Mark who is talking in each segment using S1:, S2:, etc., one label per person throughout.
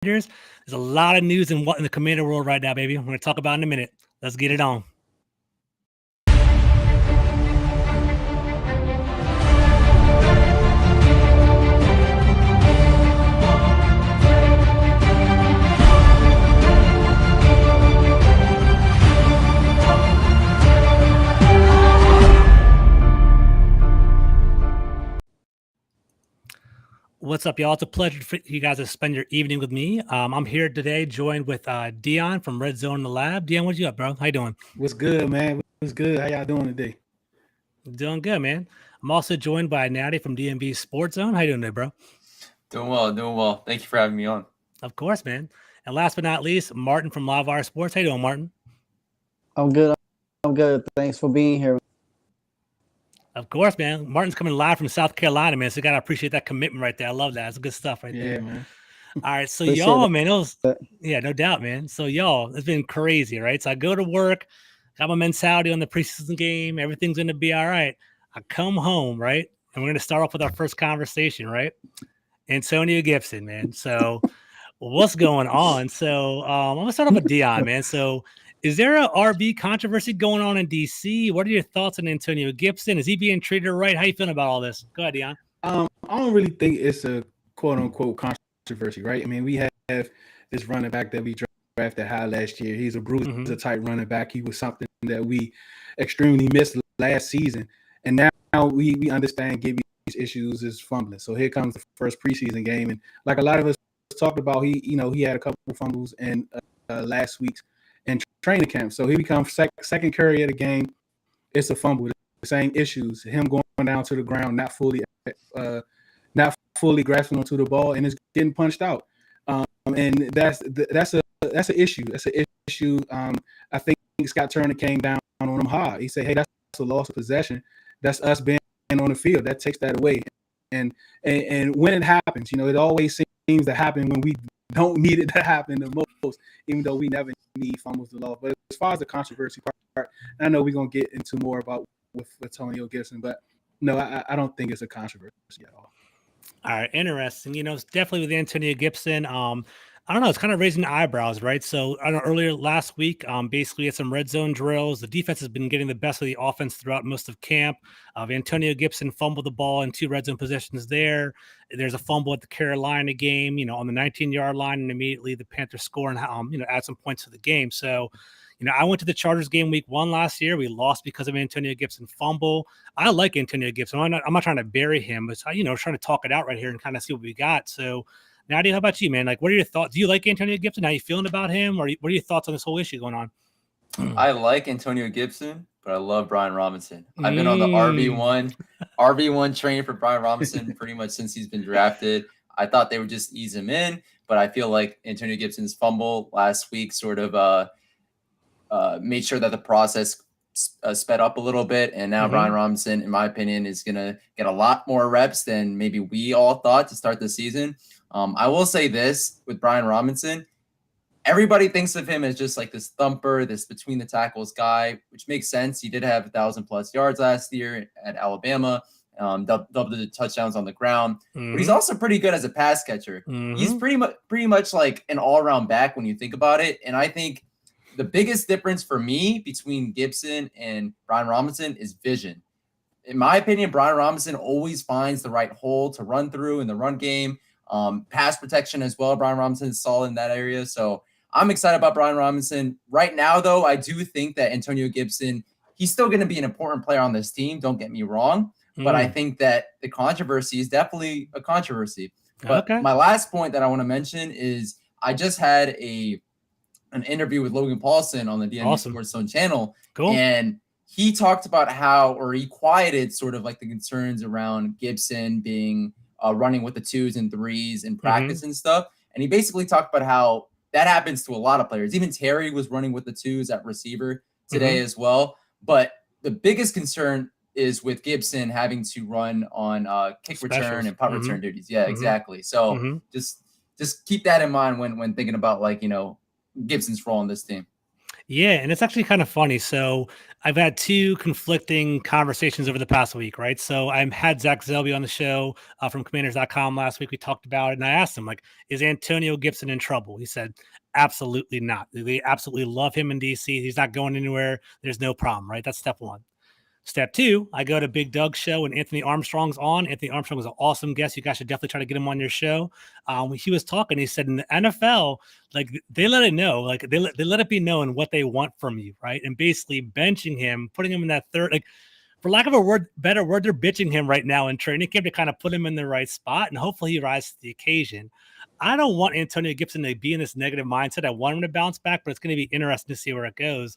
S1: There's a lot of news in the Commander world right now, baby. We're going to talk about it in a minute. Let's get it on. What's up, y'all? It's a pleasure for you guys to spend your evening with me. I'm here today joined with Deon from Red Zone in the Lab. Deon, what you up, bro? How you doing?
S2: What's good, man? What's good? How y'all doing today?
S1: Doing good, man. I'm also joined by Nati from DMV Sports Zone. How you doing today, bro?
S3: Doing well. Thank you for having me on.
S1: Of course, man. And last but not least, Martin from Live Wire Sports. How you doing, Martin?
S4: I'm good. Thanks for being here.
S1: Of course, man. Martin's coming live from South Carolina, man. So you got to appreciate that commitment right there. I love that. It's good stuff right there.
S2: Yeah, man.
S1: All right. So
S4: Appreciate
S1: y'all,
S4: it.
S1: man, no doubt, man. So y'all, it's been crazy, right? So I go to work, got my mentality on the preseason game. Everything's going to be all right. I come home, right? And we're going to start off with our first conversation, right? Antonio Gibson, man. So what's going on? So I'm going to start off with Deon, man. So is there a RB controversy going on in DC? What are your thoughts on Antonio Gibson? Is he being treated right? How you feeling about all this? Go ahead, Deon.
S2: I don't really think it's a quote unquote controversy, right? I mean, we have this running back that we drafted high last year. He's a bruiser type running back. He was something that we extremely missed last season, and now we understand Gibby's issues is fumbling. So here comes the first preseason game, and like a lot of us talked about, he had a couple of fumbles in last week's in training camp. So he becomes second carry of the game. It's a fumble. The same issues. Him going down to the ground, not fully grasping onto the ball, and it's getting punched out. And that's an issue. That's an issue. I think Scott Turner came down on him hard. He said, "Hey, that's a loss of possession. That's us being on the field. That takes that away." And when it happens, it always seems to happen when we don't need it to happen the most, even though we never need fumbles to loss. But as far as the controversy part, I know we're gonna get into more about with Antonio Gibson, but no, I don't think it's a controversy at all.
S1: All right, interesting. It's definitely with Antonio Gibson. I don't know. It's kind of raising eyebrows, right? So I know earlier last week, basically had some red zone drills. The defense has been getting the best of the offense throughout most of camp. Antonio Gibson fumbled the ball in 2 red zone possessions there. There's a fumble at the Carolina game, on the 19-yard line, and immediately the Panthers score and add some points to the game. So, I went to the Chargers game week 1 last year. We lost because of Antonio Gibson fumble. I like Antonio Gibson. I'm not trying to bury him, but trying to talk it out right here and kind of see what we got. So, Nadia, how about you, man? Like, what are your thoughts? Do you like Antonio Gibson? How you feeling about him? Or what are your thoughts on this whole issue going on?
S3: I like Antonio Gibson, but I love Brian Robinson. I've been on the RB1 train for Brian Robinson pretty much since he's been drafted. I thought they would just ease him in, but I feel like Antonio Gibson's fumble last week sort of made sure that the process sped up a little bit. And now Brian Robinson, in my opinion, is going to get a lot more reps than maybe we all thought to start the season. I will say this with Brian Robinson, everybody thinks of him as just like this thumper, this between the tackles guy, which makes sense. He did have 1,000+ yards last year at Alabama, double the touchdowns on the ground, but he's also pretty good as a pass catcher. He's pretty much like an all-around back when you think about it. And I think the biggest difference for me between Gibson and Brian Robinson is vision. In my opinion, Brian Robinson always finds the right hole to run through in the run game. Pass protection as well. Brian Robinson is solid in that area. So I'm excited about Brian Robinson. Right now, though, I do think that Antonio Gibson, he's still going to be an important player on this team. Don't get me wrong. But I think that the controversy is definitely a controversy. But my last point that I want to mention is I just had an interview with Logan Paulson on the DMV Sports Zone channel.
S1: Cool.
S3: And he talked about he quieted sort of like the concerns around Gibson being running with the 2s and 3s in practice and stuff. And he basically talked about how that happens to a lot of players. Even Terry was running with the 2s at receiver today as well. But the biggest concern is with Gibson having to run on kick return and punt return duties. Yeah, exactly. So just keep that in mind when thinking about Gibson's role on this team.
S1: Yeah, and it's actually kind of funny. So I've had two conflicting conversations over the past week, right? So I had Zach Zelby on the show from Commanders.com last week. We talked about it, and I asked him, like, is Antonio Gibson in trouble? He said, absolutely not. They absolutely love him in DC. He's not going anywhere. There's no problem, right? That's step one. Step two, I go to Big Doug's show and Anthony Armstrong's on. Anthony Armstrong was an awesome guest. You guys should definitely try to get him on your show. He was talking. He said in the NFL, like they let it know, like they let it be known what they want from you, right? And basically benching him, putting him in that third, like for lack of a better word, they're bitching him right now in training camp to kind of put him in the right spot, and hopefully he rises to the occasion. I don't want Antonio Gibson to be in this negative mindset. I want him to bounce back, but it's going to be interesting to see where it goes.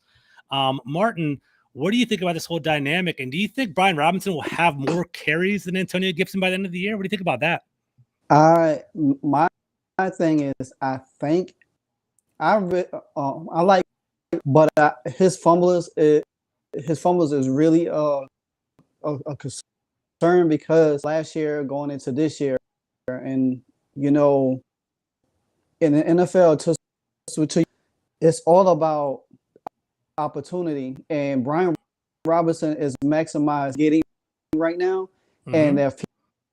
S1: Martin, what do you think about this whole dynamic? And do you think Brian Robinson will have more carries than Antonio Gibson by the end of the year? What do you think about that?
S4: My thing is, I think I like, but his fumbles is really a concern because last year going into this year, and in the NFL, it's all about opportunity, and Brian Robinson is maximized getting right now. Mm-hmm. And if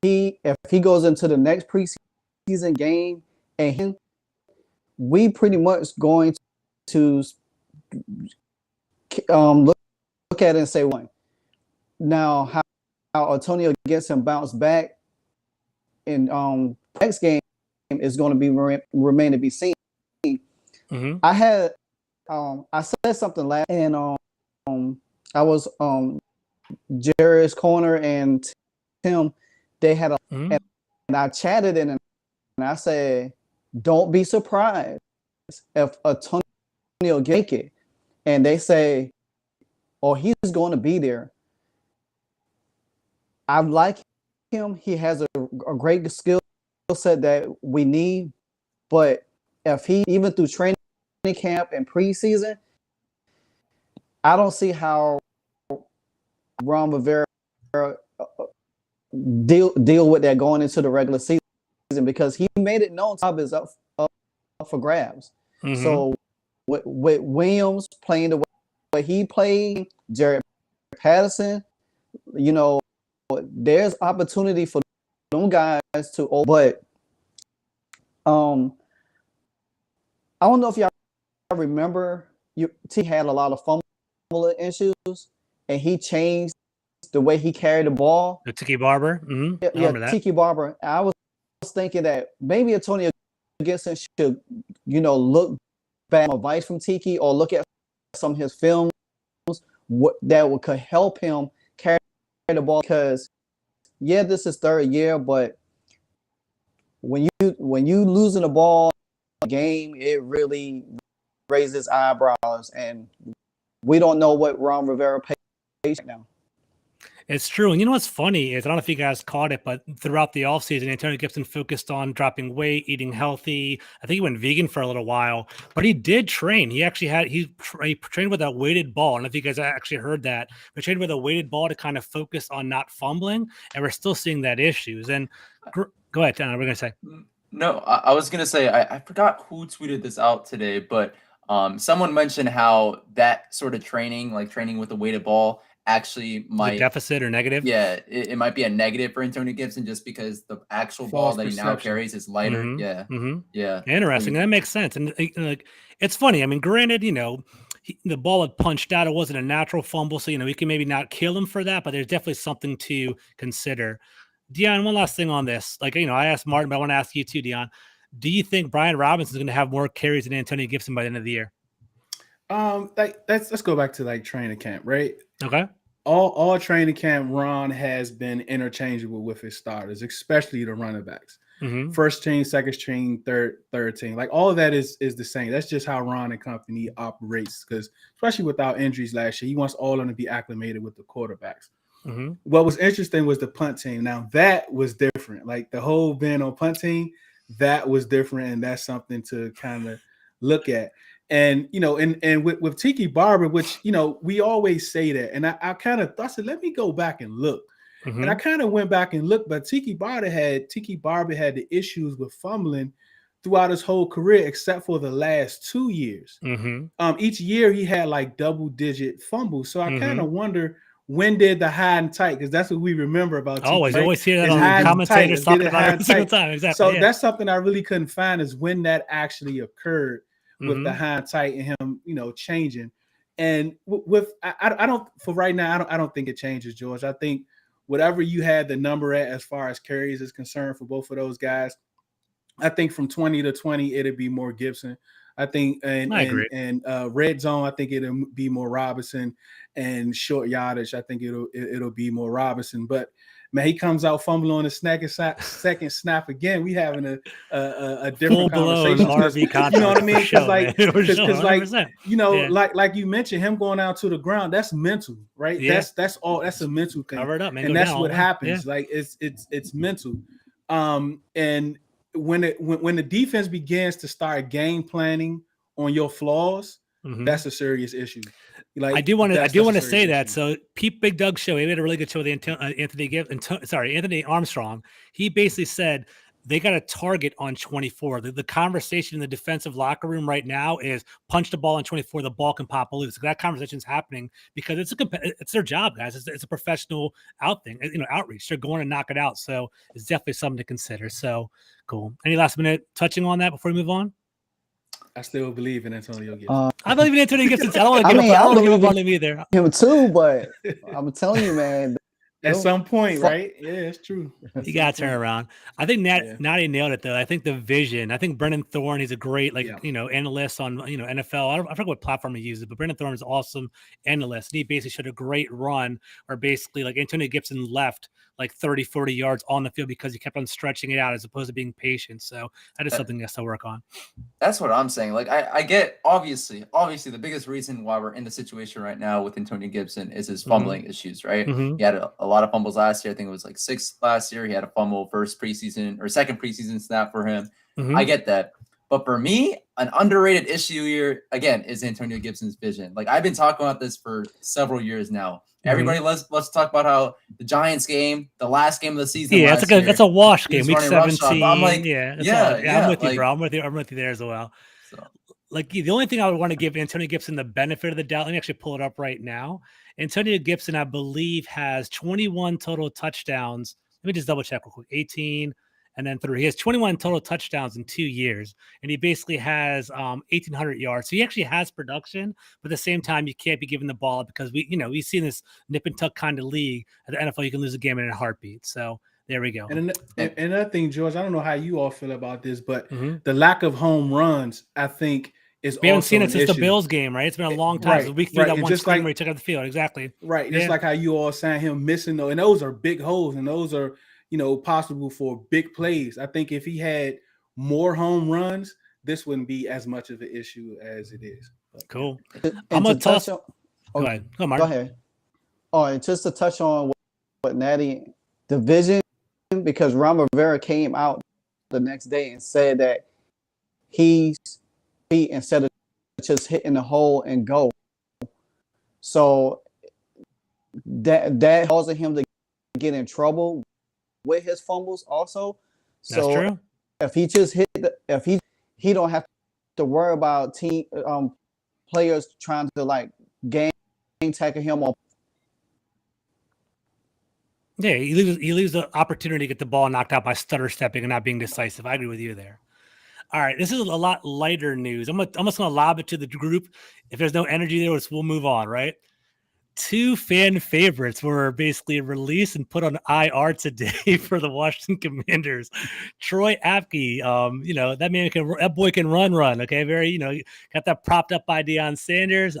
S4: he goes into the next preseason game, and we pretty much going to look at it and say one. Now how Antonio Gibson bounced back in next game is going to be remain to be seen. Mm-hmm. I said something last, and I was Jerry's corner and Tim. They had and I chatted in, and I said, "Don't be surprised if Antonio get it." And they say, "Oh, he's going to be there." I like him. He has a great skill set that we need, but if he even through training camp and preseason, I don't see how Ron Rivera deal with that going into the regular season, because he made it known job is up for grabs. Mm-hmm. So with Williams playing the way he played, Jared Patterson, there's opportunity for them guys to. But I don't know if y'all remember, T had a lot of fumbling issues, and he changed the way he carried the ball.
S1: The Tiki Barber? Mm-hmm.
S4: Yeah, Tiki Barber. I was thinking that maybe Antonio Gibson should, look back at advice from Tiki, or look at some of his films that could help him carry the ball. Because, yeah, this is third year, but when you losing the ball in a game, it really raises eyebrows, and we don't know what Ron Rivera pays now.
S1: It's true. And you know what's funny is, I don't know if you guys caught it, but throughout the offseason, Antonio Gibson focused on dropping weight, eating healthy. I think he went vegan for a little while, but he did train. He actually he trained with a weighted ball. I don't know if you guys actually heard that, but trained with a weighted ball to kind of focus on not fumbling. And we're still seeing that issues. And go ahead, Tanner, we're going to say.
S3: No, I was going to say, I forgot who tweeted this out today, but someone mentioned how that sort of training, like training with a weighted ball, actually might
S1: deficit or negative.
S3: Yeah, it might be a negative for Antonio Gibson, just because the actual ball that he now carries is lighter. Mm-hmm. Yeah. Mm-hmm. Yeah.
S1: Interesting. That makes sense. And like, it's funny. I mean, granted, the ball had punched out. It wasn't a natural fumble. So, we can maybe not kill him for that, but there's definitely something to consider. Deon, one last thing on this. Like, I asked Martin, but I want to ask you too, Deon. Do you think Brian Robinson is going to have more carries than Antonio Gibson by the end of the year?
S2: Let's go back to training camp, right?
S1: Okay.
S2: All training camp, Ron has been interchangeable with his starters, especially the running backs. Mm-hmm. First team, second team, third team. Like, all of that is the same. That's just how Ron and company operates, because especially without injuries last year, he wants all of them to be acclimated with the quarterbacks. Mm-hmm. What was interesting was the punt team. Now, that was different. Like, the whole being on punt team, that was different, and that's something to kind of look at. And, and with Tiki Barber, which, we always say that. And I kind of thought, let me go back and look. Mm-hmm. And I kind of went back and looked, but Tiki Barber had the issues with fumbling throughout his whole career, except for the last 2 years. Each year he had like double-digit fumbles. So I kind of wonder, when did the high and tight? Because that's what we remember about.
S1: Always, you always hear that
S2: it's
S1: on commentators talking about it every single time. Exactly.
S2: So that's something I really couldn't find, is when that actually occurred with the high and tight and him, changing. And I don't, for right now, I don't think it changes, George. I think whatever you had the number at as far as carries is concerned for both of those guys, I think from 20 to 20, it'd be more Gibson. I think, and red zone, I think it'll be more Robinson, and short yardage, I think it'll be more Robinson. But man, he comes out fumbling on the second snap again. We having a different conversation.
S1: RV
S2: you know what I mean? Because
S1: like,
S2: like you mentioned, him going out to the ground, that's mental, right?
S1: Yeah.
S2: That's all. That's a mental thing.
S1: Cover it up, man.
S2: And that's what happens. Yeah. Like it's mental. And when the defense begins to start game planning on your flaws, that's a serious issue. Like,
S1: I do want to say that. So Big Doug show, he had a really good show with Anthony Armstrong. He basically said they got a target on 24. The conversation in the defensive locker room right now is punch the ball on 24, the ball can pop loose. That conversation is happening because it's their job, guys. It's a professional outreach. They're going to knock it out. So it's definitely something to consider. So cool. Any last minute touching on that before we move on?
S2: I still believe in Antonio Gibson.
S1: I believe in Antonio Gibson. I don't want to give up on him either.
S4: Him too, but I'm telling you, man.
S2: At some point, right? Yeah, it's true.
S1: You got to turn around. I think Nati nailed it, though. I think the vision. I think Brendan Thorne, he's a great, analyst on, NFL. I forget what platform he uses, but Brendan Thorne is an awesome analyst. And he basically showed a great run where basically, like, Antonio Gibson left like 30, 40 yards on the field because he kept on stretching it out as opposed to being patient. So that is something he has to work on.
S3: That's what I'm saying. Like, I get, obviously, the biggest reason why we're in the situation right now with Antonio Gibson is his fumbling issues, right? He had a lot of fumbles last year. I think it was like 6 last year. He had a fumble second preseason snap for him. I get that. But for me, an underrated issue here, again, is Antonio Gibson's vision. Like, I've been talking about this for several years now. Everybody, let's talk about how the Giants game, the last game of the season.
S1: Yeah, that's a wash game, week 17.
S3: I'm like,
S1: I'm with you, bro. I'm with you there as well. So, like, the only thing I would want to give Antonio Gibson the benefit of the doubt, let me actually pull it up right now. Antonio Gibson, I believe, has 21 total touchdowns. Let me just double check real quick. 18 and then 3. He has 21 total touchdowns in 2 years, and he basically has 1,800 yards. So he actually has production, but at the same time, you can't be giving the ball because we've seen this nip and tuck kind of league at the NFL. You can lose a game in a heartbeat. So there we go.
S2: And another thing, George, I don't know how you all feel about this, but the lack of home runs, I think, we haven't seen it
S1: since the Bills game, right? It's been a long time.
S2: Right,
S1: so week 3, that one screen where he took out the field. Exactly.
S2: Right. Just like how you all saying him missing those, and those are big holes, and those are, possible for big plays. I think if he had more home runs, this wouldn't be as much of an issue as it is. But,
S1: cool.
S4: I'm going to touch on.
S1: Go ahead. Go
S4: ahead. Oh, and just to touch on what Natty, the vision, because Ron Rivera came out the next day and said that instead of just hitting the hole and go. So that causing him to get in trouble with his fumbles also. So
S1: that's true.
S4: If he just he don't have to worry about team players trying to like game tackle him or
S1: he leaves the opportunity to get the ball knocked out by stutter stepping and not being decisive. I agree with you there. All right, this is a lot lighter news. I'm just going to lob it to the group. If there's no energy there, we'll move on, right? 2 fan favorites were basically released and put on IR today for the Washington Commanders. Troy Apke, that boy can run. Okay, very, got that propped up by Deon Sanders.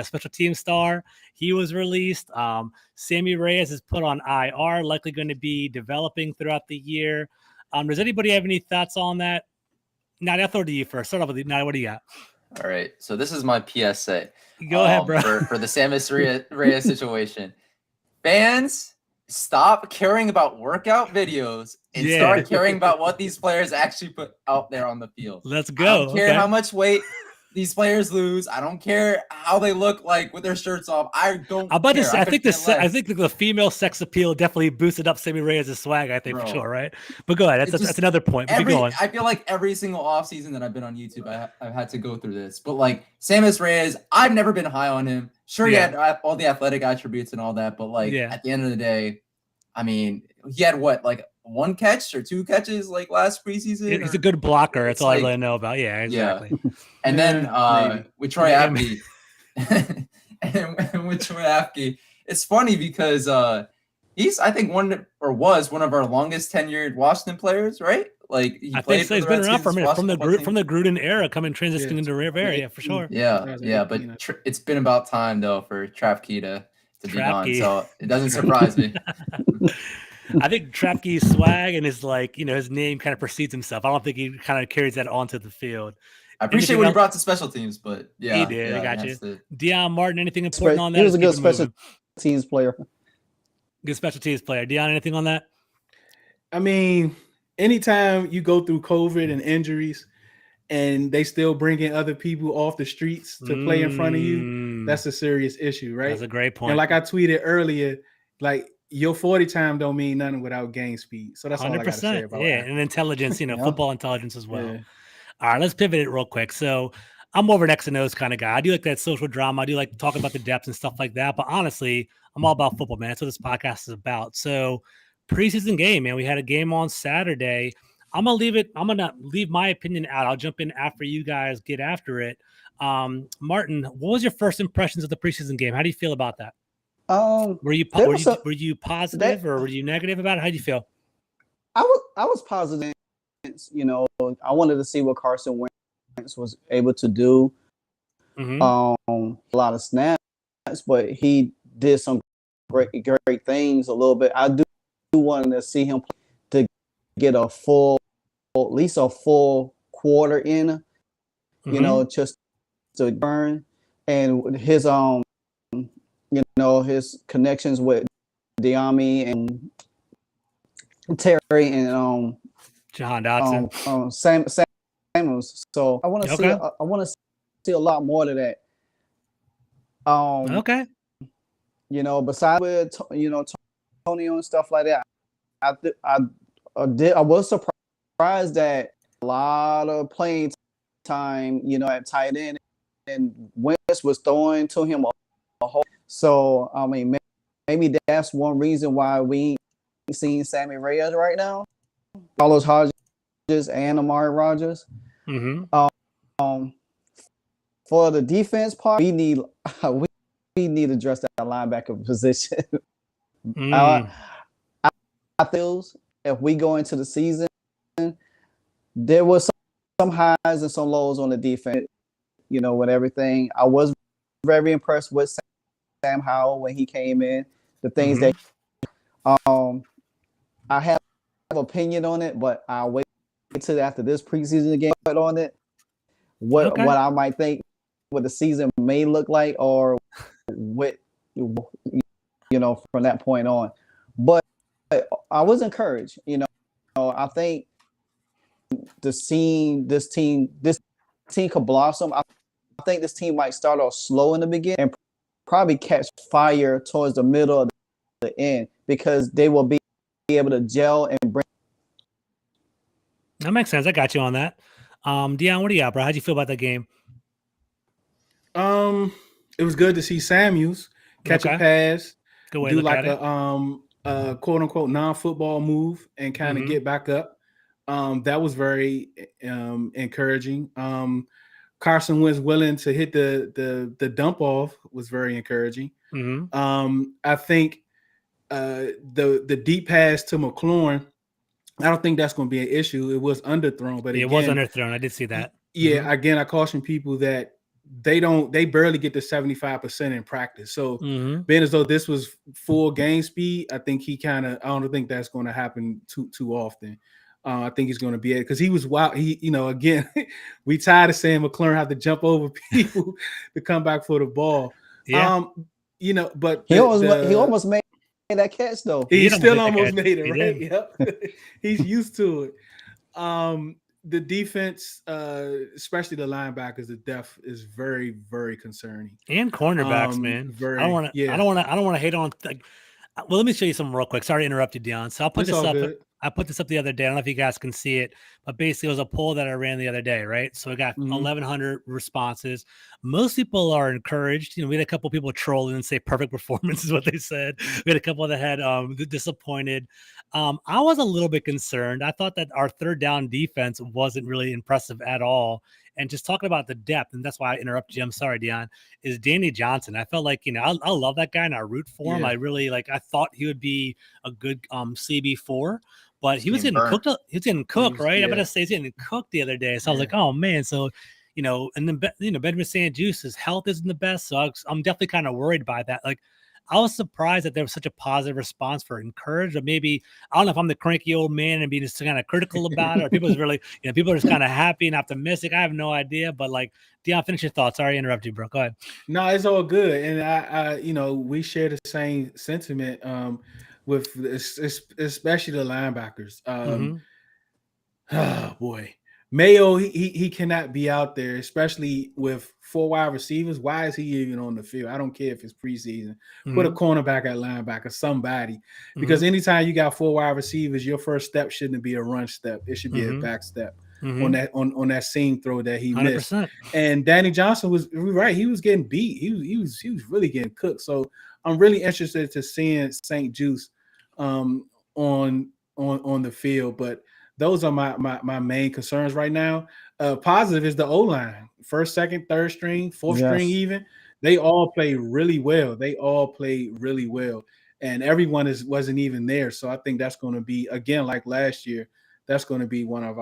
S1: Special team star. He was released. Sammy Reyes is put on IR, likely going to be developing throughout the year. Does anybody have any thoughts on that? Nati, I'll throw it to you first. Start off with you. Nati, what do you got?
S3: All right. So this is my PSA.
S1: Go ahead, bro.
S3: For the Sammy Reyes situation. Fans, stop caring about workout videos and start caring about what these players actually put out there on the field.
S1: Let's go.
S3: I don't care how much weight these players lose. I don't care how they look like with their shirts off. I don't
S1: I'm about to
S3: care.
S1: say, I think
S3: I
S1: think the female sex appeal definitely boosted up Sammy Reyes' swag, I think,
S3: Bro,
S1: for sure, right? But go ahead. That's another point. But keep going.
S3: I feel like every single offseason that I've been on YouTube, I've had to go through this. But like Samus Reyes, I've never been high on him. Sure, he had all the athletic attributes and all that, but like at the end of the day, I mean, he had what, like 1 catch or 2 catches like last preseason?
S1: He's a good blocker. That's all I really know about. Yeah, exactly.
S3: Yeah. And then with Troy Apke, and with Troy Apke, it's funny because he's, I think, was one of our longest tenured Washington players, right? Like
S1: I think so. He's been around for a minute from the Gruden era, transitioning into Rivera, yeah, for sure.
S3: Yeah, but it's been about time though for Trapke to be gone, so it doesn't surprise me.
S1: I think Trapke's swag and his his name kind of precedes himself. I don't think he kind of carries that onto the field.
S3: I appreciate what he brought to special teams, but yeah,
S1: he did. I got you. Deon Martin, anything important on that?
S4: He was a good special teams player.
S1: Good special teams player. Deon, anything on that?
S2: I mean, anytime you go through COVID and injuries and they still bring in other people off the streets to play in front of you, that's a serious issue, right?
S1: That's a great point.
S2: And like I tweeted earlier, like your 40 time don't mean nothing without game speed. So that's 100%, all I got to say about that.
S1: And intelligence, football intelligence as well. Yeah. All right, let's pivot it real quick. So I'm more of an X and O's kind of guy. I do like that social drama. I do like talking about the depth and stuff like that. But honestly, I'm all about football, man. That's what this podcast is about. So preseason game, man. We had a game on Saturday. I'm going to leave my opinion out. I'll jump in after you guys get after it. Martin, what was your first impressions of the preseason game? How do you feel about that? Were you positive or were you negative about it? How do you feel?
S4: I was positive. I wanted to see what Carson Wentz was able to do. A lot of snaps, but he did some great things a little bit. I do want to see him to get at least a full quarter in, just to burn, and his his connections with Deon and Terry and
S1: Jahan Dotson,
S4: Samuels. So I want to see a lot more of that. Besides with Antonio and stuff like that, I was surprised that a lot of playing time, at tight end, and Wentz was throwing to him a whole. So I mean, maybe that's one reason why we ain't seeing Sammy Reyes right now. Carlos Hodges and Amari Rodgers. For the defense part, we need to address that linebacker position. I feel if we go into the season, there was some highs and some lows on the defense. With everything, I was very impressed with Sam Howell when he came in. The things that I have an opinion on it, but I'll wait until after this preseason game on it. What I might think what the season may look like, or what from that point on. But I was encouraged. I think this team could blossom. I think this team might start off slow in the beginning and probably catch fire towards the middle of the end, because they will be able to gel and bring.
S1: That makes sense. I got you on that. Deon, what do you got, bro? How'd you feel about that game?
S2: It was good to see Samuels catch a pass,
S1: do
S2: like a quote unquote non-football move and kind of get back up. That was very encouraging. Carson Wentz willing to hit the dump off was very encouraging. I think the deep pass to McLaurin, I don't think that's going to be an issue. It was underthrown, but
S1: it was underthrown. I did see that.
S2: Yeah, again, I caution people that they barely get to 75% in practice. So being as though this was full game speed, I think I don't think that's going to happen too often. I think he's going to be it because he was wild. Again, we tired of saying McLaurin have to jump over people to come back for the ball.
S1: Yeah.
S2: But
S4: he almost made that catch though.
S2: He still almost made it, right? Yep. He's used to it. the defense, especially the linebackers, the depth is very, very concerning.
S1: And cornerbacks, man. I
S2: Very, yeah.
S1: don't want to hate on. Like, well, let me show you something real quick. Sorry to interrupt you, Deon. So I'll put
S2: It's
S1: this
S2: all
S1: up.
S2: good.
S1: I put this up the other day. I don't know if you guys can see it, but basically it was a poll that I ran the other day, right? So I got 1,100 responses. Most people are encouraged. We had a couple people trolling and say perfect performance is what they said. We had a couple that had disappointed. I was a little bit concerned. I thought that our third down defense wasn't really impressive at all. And just talking about the depth, and that's why I interrupted you. I'm sorry, Deon, is Danny Johnson. I felt like, I love that guy and I root for him.
S2: Yeah.
S1: I really I thought he would be a good CB4, but he was
S3: getting
S1: getting
S3: burnt.
S1: cooked. He was getting cooked, right?
S2: Yeah.
S1: I better say he's getting cooked the other day. So I was like, oh man. So, and then, Benjamin St-Juste, health isn't the best. So I'm definitely kind of worried by that. Like, I was surprised that there was such a positive response for encouraged, or maybe I don't know if I'm the cranky old man and being just kind of critical about it, or people is really, people are just kind of happy and optimistic. I have no idea, but like, Deon, finish your thoughts. Sorry to interrupt you, bro. Go ahead.
S2: No, it's all good, and I we share the same sentiment with especially the linebackers. Oh boy, Mayo, he cannot be out there, especially with 4 wide receivers. Why is he even on the field? I don't care if it's preseason. Put a cornerback at linebacker, somebody, because anytime you got 4 wide receivers, your first step shouldn't be a run step. It should be a back step on that seam throw that he
S1: 100%.
S2: missed. And Danny Johnson was right; he was getting beat. He was really getting cooked. So I'm really interested to seeing St-Juste on the field, but those are my main concerns right now. Positive is the O-line. First, second, third string, fourth string even. They all play really well. And everyone wasn't even there. So I think that's going to be, again, like last year, that's going to be one of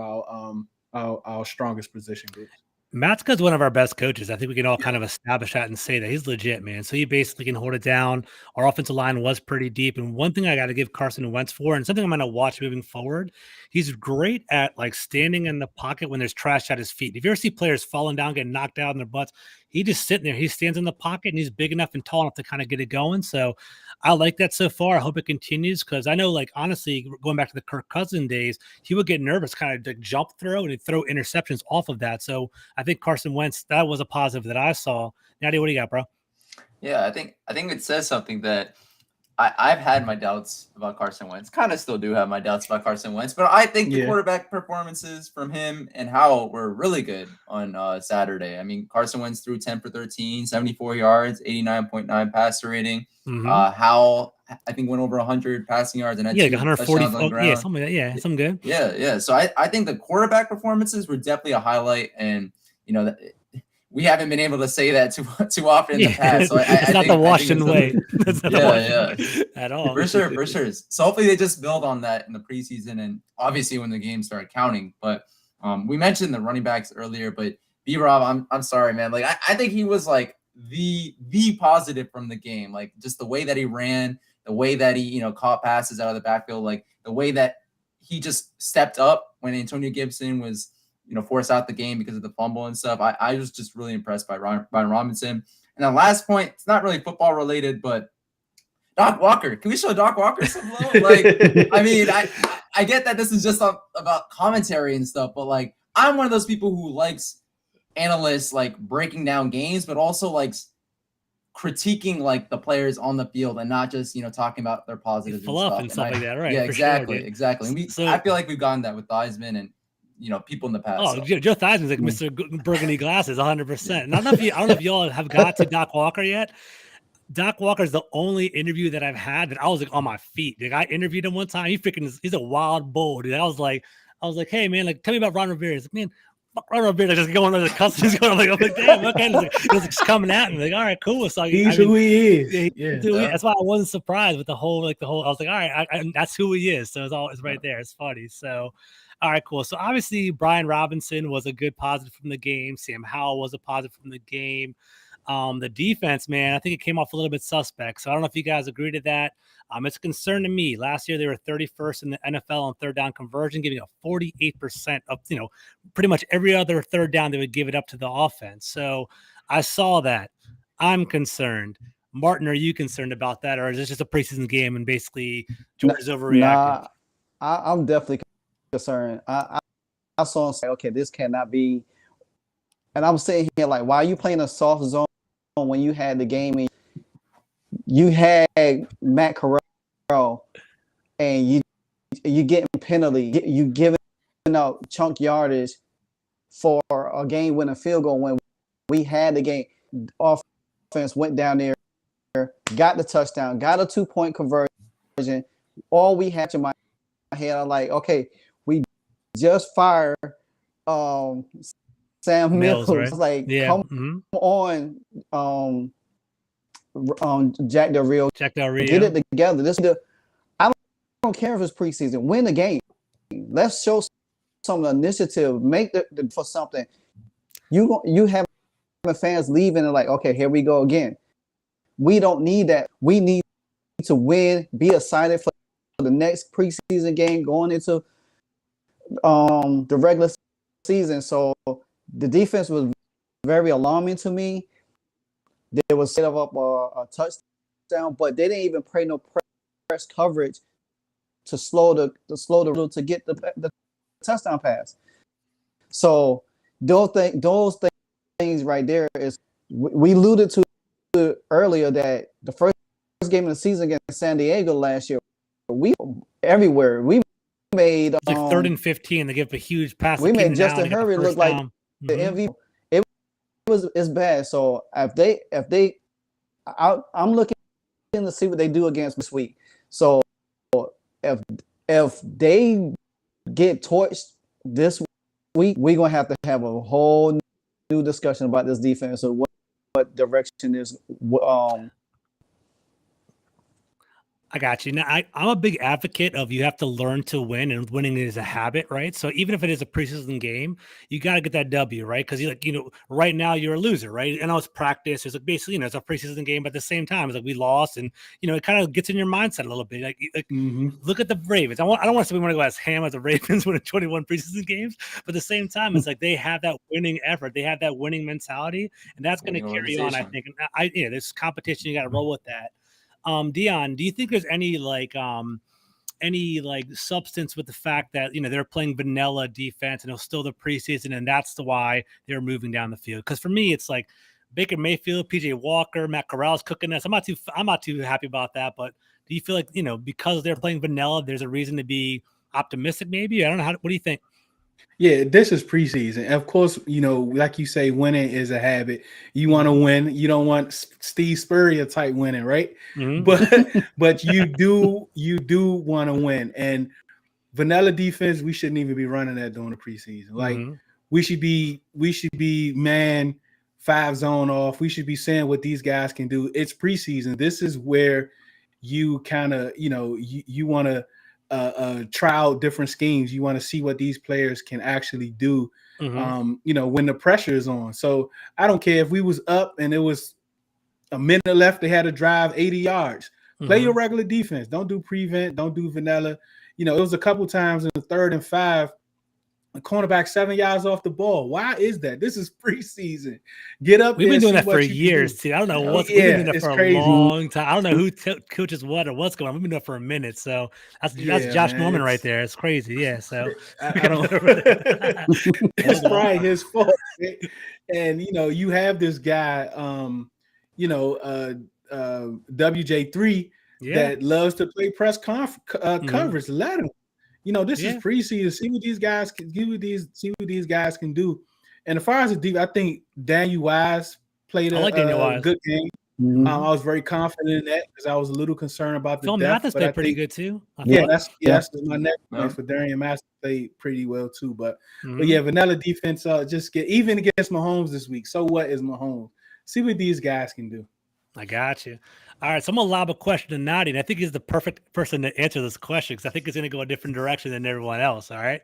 S2: our strongest position groups.
S1: Matzka's one of our best coaches. I think we can all kind of establish that and say that he's legit, man. So he basically can hold it down. Our offensive line was pretty deep. And one thing I got to give Carson Wentz for, and something I'm going to watch moving forward, he's great at like standing in the pocket when there's trash at his feet. If you ever see players falling down, getting knocked out in their butts, he just sitting there. He stands in the pocket and he's big enough and tall enough to kind of get it going. So I like that so far. I hope it continues, because I know, like, honestly, going back to the Kirk Cousins days, he would get nervous, kind of like jump throw, and he'd throw interceptions off of that. So I think Carson Wentz, that was a positive that I saw. Natty, what do you got, bro?
S3: Yeah, I think it says something that I've had my doubts about Carson Wentz. Kind of still do have my doubts about Carson Wentz, but I think the quarterback performances from him and Howell were really good on Saturday. I mean, Carson Wentz threw 10 for 13, 74 yards, 89.9 passer rating. Howell, I think, went over 100 passing yards and had
S1: like
S3: 140.
S1: Yeah, something like that. Yeah, something good.
S3: Yeah. So I think the quarterback performances were definitely a highlight, and we haven't been able to say that too often in the past. So
S1: it's not the Washington way. At all.
S3: For sure. So hopefully they just build on that in the preseason, and obviously when the games start counting. But we mentioned the running backs earlier, but B-Rob, I'm sorry, man. Like I think he was like the positive from the game. Like just the way that he ran, the way that he caught passes out of the backfield, like the way that he just stepped up when Antonio Gibson was force out the game because of the fumble and stuff. I was just really impressed by Brian Robinson. And the last point, it's not really football related, but Doc Walker. Can we show Doc Walker some love? Like, I mean, I get that this is just about commentary and stuff, but like, I'm one of those people who likes analysts like breaking down games, but also like critiquing like the players on the field and not just talking about their positives
S1: and stuff like that, right?
S3: Yeah, exactly.
S1: Sure,
S3: And I feel like we've gotten that with Theismann and people in the past.
S1: Oh, so. Joe Theismann's like Mr. Burgundy glasses, 100%. And I don't know if y'all have got to Doc Walker yet. Doc Walker is the only interview that I've had that I was like on my feet. Like I interviewed him one time. He's a wild bull, dude. I was like, hey man, like tell me about Ron Rivera. He's like, man, fuck Ron Rivera. Just going on the customs going. I'm like, damn, okay. He was just coming at me. Like, all right, cool. So
S2: he's who he is.
S1: Yeah. That's why I wasn't surprised with the whole. I was like, all right, that's who he is. So it's right there. It's funny. So. All right, cool. So obviously Brian Robinson was a good positive from the game. Sam Howell was a positive from the game. The defense, man, I think it came off a little bit suspect. So I don't know if you guys agree to that. It's a concern to me. Last year they were 31st in the NFL on third down conversion, giving a 48% of pretty much every other third down they would give it up to the offense. So I saw that. I'm concerned. Martin, are you concerned about that, or is this just a preseason game and basically George is overreacting?
S4: I'm definitely concerned. I saw and say, okay, this cannot be. And I'm sitting here like, why are you playing a soft zone when you had the game and you had Matt Corral and you getting penalty, you giving out chunk yardage for a game-winning field goal when we had the game. Offense went down there, got the touchdown, got a 2-point conversion. All we had in my head, I'm like, okay, we just fired Sam Mills.
S1: Right?
S4: Like, come on, Jack Del Rio, get it together. I don't care if it's preseason. Win the game. Let's show some initiative. Make for something. You have fans leaving and like, okay, here we go again. We don't need that. We need to win. Be excited for the next preseason game going into the regular season. So the defense was very alarming to me. They was set up a touchdown, but they didn't even play no press coverage to slow the to get the touchdown pass. So those things right there is we alluded to earlier that the first game of the season against San Diego last year, we everywhere we made
S1: like 3rd and 15. They give a huge pass.
S4: We made Justin Herbert look like the MVP. It's bad. So if they, I'm looking to see what they do against this week. So if they get torched this week, we're gonna have to have a whole new discussion about this defense or what direction is.
S1: I got you. Now, I'm a big advocate of you have to learn to win, and winning is a habit, right? So even if it is a preseason game, you got to get that W, right? Because right now you're a loser, right? I know it's practice. It's like basically, it's a preseason game, but at the same time, it's like we lost, and it kind of gets in your mindset a little bit. Like look at the Ravens. I don't want to say we want to go as ham as the Ravens winning 21 preseason games, but at the same time, it's like they have that winning effort, they have that winning mentality, and that's going to carry on. I think, and there's competition. You got to roll with that. Deon, do you think there's any substance with the fact that they're playing vanilla defense and it was still the preseason and that's why they're moving down the field? Because for me, it's like Baker Mayfield, PJ Walker, Matt Corral's cooking us. I'm not too happy about that. But do you feel like because they're playing vanilla, there's a reason to be optimistic? Maybe I don't know. What do you think?
S2: Yeah, this is preseason. Of course, like you say, winning is a habit. You want to win. You don't want Steve Spurrier type winning, right? But you do want to win. And vanilla defense, we shouldn't even be running that during the preseason. Like we should be man 5 zone off. We should be saying what these guys can do. It's preseason. This is where you kind of you want to try out different schemes. You want to see what these players can actually do, when the pressure is on. So I don't care if we was up and it was a minute left, they had to drive 80 yards. Play your regular defense. Don't do prevent. Don't do vanilla. It was a couple times in the 3rd and 5, a cornerback 7 yards off the ball. Why is that? This is preseason. Get up.
S1: We've been doing that for years, too. I don't know what's we've been doing that for a long time. I don't know who coaches what or what's going on. We've been doing it for a minute. So that's Josh Norman right there. It's crazy. Yeah. So
S2: I don't. It's probably his fault. And you have this guy, WJ3 that loves to play press coverage. Let him. This is preseason. See what these guys can do. And as far as the deep, I think Daniel Wise played a good game. I was very confident in that because I was a little concerned about the
S1: Phil
S2: depth.
S1: Mathis played pretty good too.
S2: That's my next point for Darian Mathis played pretty well too. But yeah, vanilla defense just get even against Mahomes this week. So what is Mahomes? See what these guys can do.
S1: I got you. All right, so I'm going to lob a question to Nati, and I think he's the perfect person to answer this question because I think it's going to go a different direction than everyone else, all right?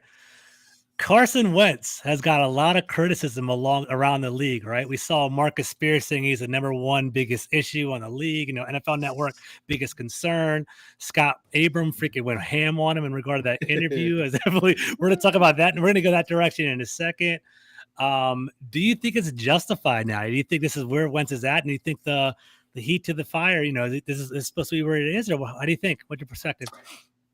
S1: Carson Wentz has got a lot of criticism around the league, right? We saw Marcus Spears saying he's the number 1 biggest issue on the league, NFL Network, biggest concern. Scott Abram freaking went ham on him in regard to that interview. We're going to talk about that, and we're going to go that direction in a second. Do you think it's justified now? Do you think this is where Wentz is at? And do you think the heat to the fire, this is supposed to be where it is? Or how do you think? What's your perspective?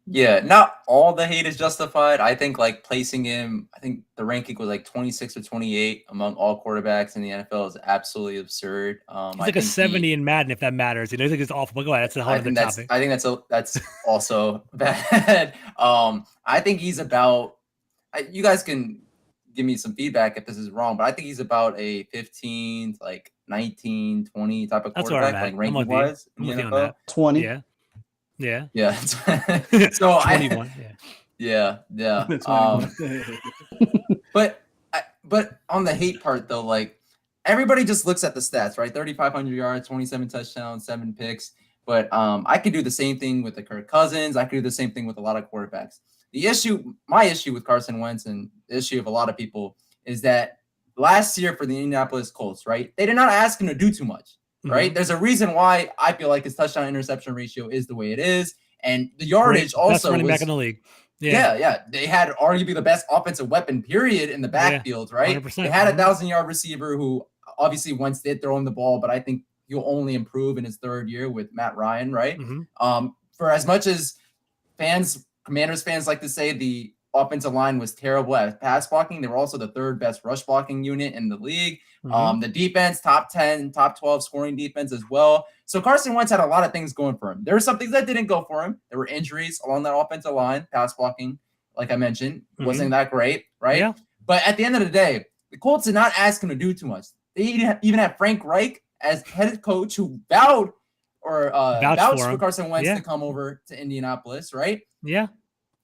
S3: Yeah, not all the hate is justified. I think like placing him, I think the ranking was like 26 or 28 among all quarterbacks in the NFL is absolutely absurd.
S1: He's like a 70 in Madden, if that matters. You know, I think it's awful. But go ahead, that's a whole other topic.
S3: I think that's also bad. I think he's about. You guys can give me some feedback if this is wrong, but I think he's about a 15, like 19, 20 type of quarterback, like ranking wise in the NFL.
S4: 20.
S1: Yeah. Yeah.
S3: Yeah. So
S1: 21.
S3: Yeah. But on the hate part though, like everybody just looks at the stats, right? 3,500 yards, 27 touchdowns, 7 picks. But I could do the same thing with the Kirk Cousins. I could do the same thing with a lot of quarterbacks. My issue with Carson Wentz and the issue of a lot of people is that last year for the Indianapolis Colts, right? They did not ask him to do too much, right? Mm-hmm. There's a reason why I feel like his touchdown interception ratio is the way it is. And the yardage also
S1: best running back in the league.
S3: Yeah. They had arguably the best offensive weapon, period, in the backfield, right? 100%. They had a 1,000-yard receiver who obviously Wentz did throw him the ball, but I think he'll only improve in his third year with Matt Ryan, right? Mm-hmm. For as much as Commanders fans like to say the offensive line was terrible at pass blocking, they were also the third best rush blocking unit in the league. Mm-hmm. The defense, top 10, top 12 scoring defense as well. So Carson Wentz had a lot of things going for him. There were some things that didn't go for him. There were injuries along that offensive line. Pass blocking, like I mentioned, wasn't that great, right? Yeah. But at the end of the day, the Colts did not ask him to do too much. They even had Frank Reich as head coach who vouched for Carson Wentz to come over to Indianapolis, right?
S1: Yeah.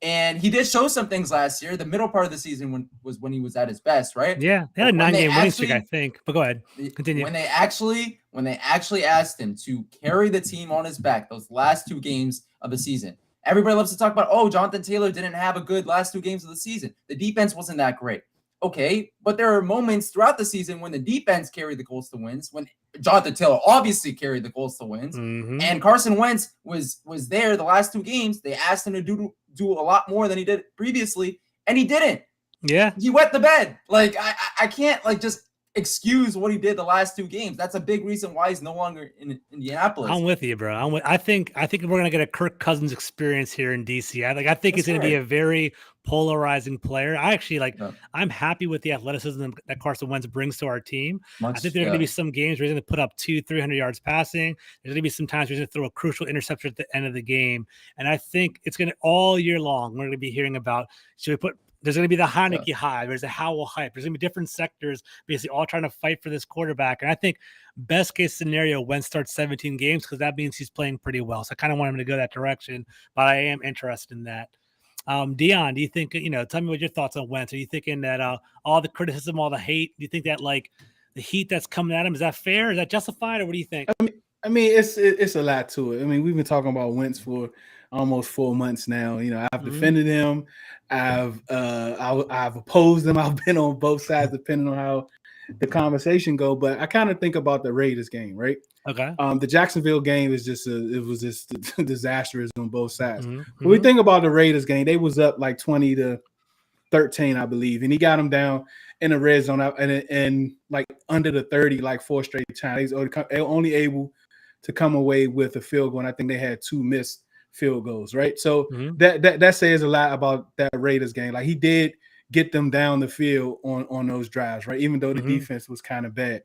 S3: And he did show some things last year. The middle part of the season when he was at his best, right?
S1: Yeah, they had a 9-game winning streak, I think. But go ahead, continue.
S3: When they actually asked him to carry the team on his back those last 2 games of the season, everybody loves to talk about, Jonathan Taylor didn't have a good last 2 games of the season. The defense wasn't that great. Okay, but there are moments throughout the season when the defense carried the Colts to wins, when Jonathan Taylor obviously carried the Colts to wins, and Carson Wentz was there the last 2 games. They asked him to do a lot more than he did previously, and he didn't.
S1: Yeah,
S3: he wet the bed. Like I can't just excuse what he did the last 2 games. That's a big reason why he's no longer in Indianapolis.
S1: I'm with you, bro. I think we're gonna get a Kirk Cousins experience here in DC. I think he's gonna be a very polarizing player. I actually I'm happy with the athleticism that Carson Wentz brings to our team. I think there are gonna be some games where he's gonna put up 200-300 yards passing. There's gonna be some times where he's gonna throw a crucial interception at the end of the game. And I think it's gonna all year long. We're gonna be hearing about there's going to be the Heineke hype. There's the Howell hype. There's going to be different sectors basically all trying to fight for this quarterback. And I think best case scenario, Wentz starts 17 games because that means he's playing pretty well. So I kind of want him to go that direction, but I am interested in that. Deon, do you think, tell me what your thoughts on Wentz. Are you thinking that all the criticism, all the hate, do you think that the heat that's coming at him, is that fair? Is that justified? Or what do you think?
S2: I mean, it's a lot to it. I mean, we've been talking about Wentz for almost 4 months now. I've defended him. I've opposed him. I've been on both sides depending on how the conversation go. But I kind of think about the Raiders game, right?
S1: Okay.
S2: The Jacksonville game is it was just disastrous on both sides. When we think about the Raiders game, they was up like 20-13, I believe, and he got them down in the red zone and like under the 30, like 4 straight times. They only able to come away with a field goal, and I think they had 2 missed field goals, right? So that says a lot about that Raiders game. Like he did get them down the field on those drives, right? Even though the defense was kind of bad.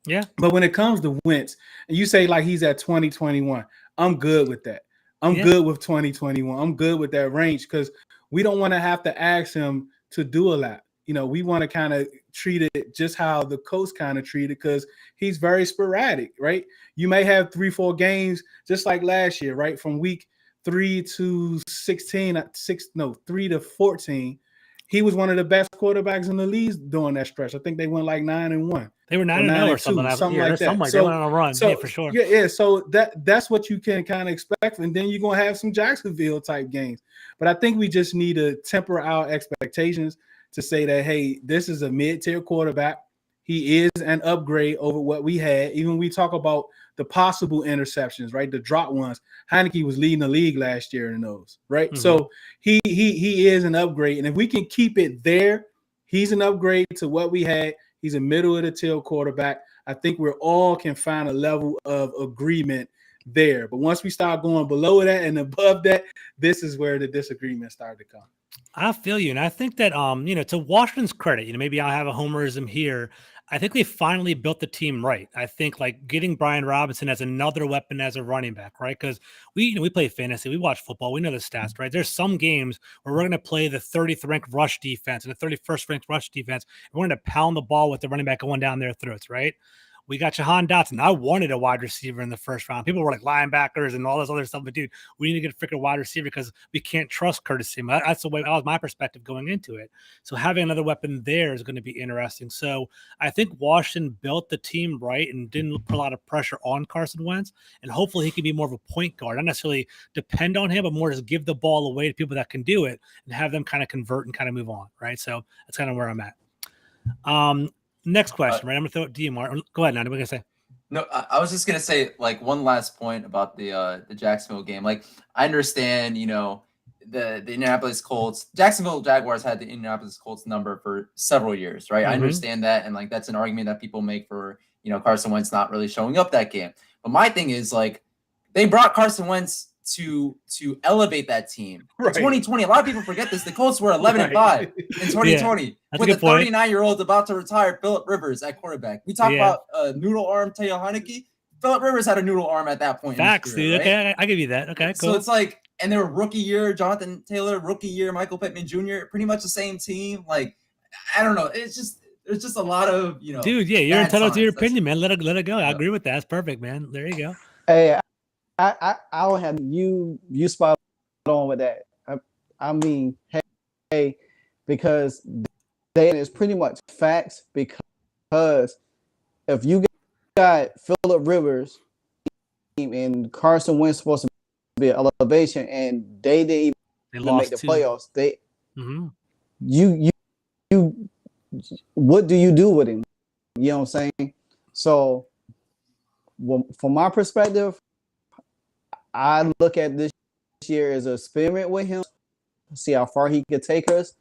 S1: Yeah.
S2: But when it comes to Wentz, and you say like he's at 2021, I'm good with that. I'm good with 2021. I'm good with that range because we don't want to have to ask him to do a lot. We want to kind of treat it just how the Colts kind of treat it because he's very sporadic, right? You may have 3-4 games just like last year, right? From week 3 to 16, 3 to 14, he was one of the best quarterbacks in the league during that stretch. I think they went like 9-1.
S1: They were 9-0 or something like that. They went on a run, for sure.
S2: Yeah. So that's what you can kind of expect, and then you're gonna have some Jacksonville type games. But I think we just need to temper our expectations to say that, hey, this is a mid-tier quarterback. He is an upgrade over what we had. Even we talk about the possible interceptions, right? The drop ones. Heineke was leading the league last year in those, right? So he is an upgrade. And if we can keep it there, he's an upgrade to what we had. He's a middle of the tail quarterback. I think we all can find a level of agreement there. But once we start going below that and above that, this is where the disagreement started to come.
S1: I feel you. And I think that, to Washington's credit, maybe I'll have a homerism here. I think they finally built the team right. I think like getting Brian Robinson as another weapon as a running back, right? Because we play fantasy, we watch football, we know the stats, right? There's some games where we're going to play the 30th ranked rush defense and the 31st ranked rush defense. And we're going to pound the ball with the running back going down their throats, right? We got Jahan Dotson. I wanted a wide receiver in the first round. People were like linebackers and all this other stuff. But dude, we need to get a freaking wide receiver because we can't trust Curtis Samuel. That's the way that was my perspective going into it. So having another weapon there is going to be interesting. So I think Washington built the team right and didn't put a lot of pressure on Carson Wentz. And hopefully he can be more of a point guard. Not necessarily depend on him, but more just give the ball away to people that can do it and have them kind of convert and kind of move on. Right. So that's kind of where I'm at. Next question, right? I'm gonna throw it to you, Mark. Go ahead, Nati. What are you gonna say?
S3: No, I was just gonna say like one last point about the Jacksonville game. Like I understand, the Indianapolis Colts, Jacksonville Jaguars had the Indianapolis Colts number for several years, right? I understand that, and like that's an argument that people make for Carson Wentz not really showing up that game. But my thing is like they brought Carson Wentz to elevate that team. Right. 2020, a lot of people forget this. The Colts were 11-5 in 2020 with a 39-year-old about to retire, Phillip Rivers at quarterback. We talk about noodle arm Taylor Heineke. Phillip Rivers had a noodle arm at that point.
S1: Facts,
S3: career,
S1: dude.
S3: right?
S1: Okay, I give you that. Okay, cool.
S3: So it's like, and they were rookie year, Jonathan Taylor, rookie year, Michael Pittman Jr., pretty much the same team. Like, I don't know. There's just a lot of,
S1: Dude, yeah, you're entitled to your opinion, man. Let it go. I agree with that. That's perfect, man. There you go.
S4: Hey, I'll have you spot on with that. I mean, hey, because that is pretty much facts. Because if you got Phillip Rivers and Carson Wentz supposed to be an elevation, and they didn't even make the playoffs, you what do you do with him? You know what I'm saying? So, from my perspective, I look at this year as an experiment with him, see how far he could take us.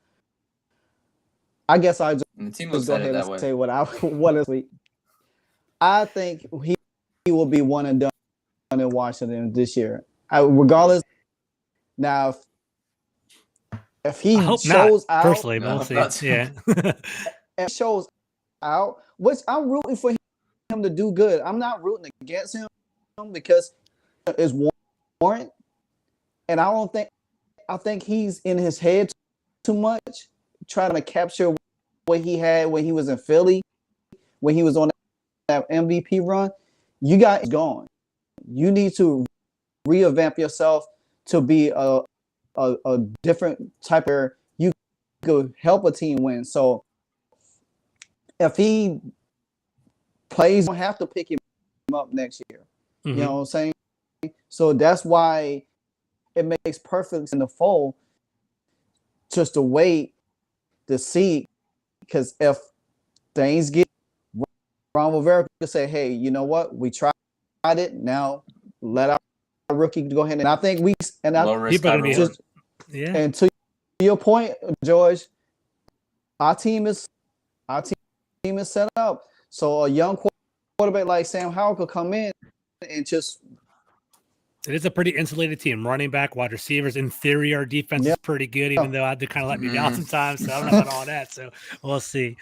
S4: I guess I just go ahead and say what is we. I think he will be one and done in Washington this year. Regardless, now if he shows out,
S1: personally, we'll see. Yeah,
S4: if he shows out, which I'm rooting for him to do good. I'm not rooting against him because it's warrant, and I think he's in his head too much, trying to capture what he had when he was in Philly, when he was on that MVP run. You guys gone. You need to revamp yourself to be a different type of. You could help a team win. So if he plays, you don't have to pick him up next year. You know what I'm saying? So that's why it makes perfect in the fold just to wait to see, because if things get Ron Rivera could say, hey, you know what? We tried it. Now let our rookie go ahead. And I think and to your point, George, our team is set up. So a young quarterback like Sam Howell could come in and just.
S1: It is a pretty insulated team. Running back, wide receivers. In theory, our defense is pretty good, even though they kind of let me down sometimes. So I don't know about all that. So we'll see.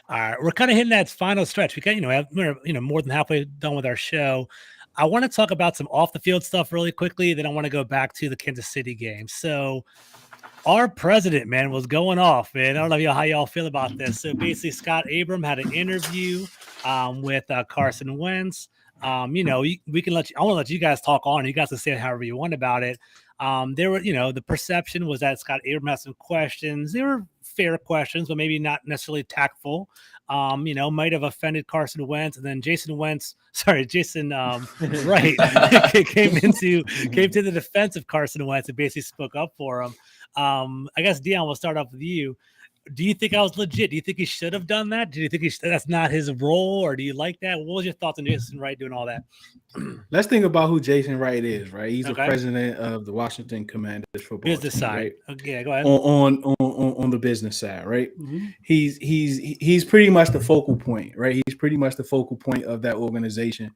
S1: All right, we're kind of hitting that final stretch. We got, we're more than halfway done with our show. I want to talk about some off the field stuff really quickly. Then I want to go back to the Kansas City game. So our president, man, was going off, man. I don't know how y'all feel about this. So basically, Scott Abram had an interview with Carson Wentz. We can let you. I want to let you guys talk on. You guys can say however you want about it. There were, the perception was that Scott Abram had some questions. They were fair questions, but maybe not necessarily tactful. Might have offended Carson Wentz, and then Jason Wright came to the defense of Carson Wentz and basically spoke up for him. I guess Deon, we'll start off with you. Do you think I was legit? Do you think he should have done that? Do you think that's not his role, or do you like that? What was your thoughts on Jason Wright doing all that?
S2: Let's think about who Jason Wright is, right? He's the
S1: Okay.
S2: president of the Washington Commanders football
S1: Business
S2: team,
S1: side.
S2: right?
S1: Okay, go ahead.
S2: On the business side, right?
S1: Mm-hmm.
S2: He's pretty much the focal point, right? He's pretty much the focal point of that organization,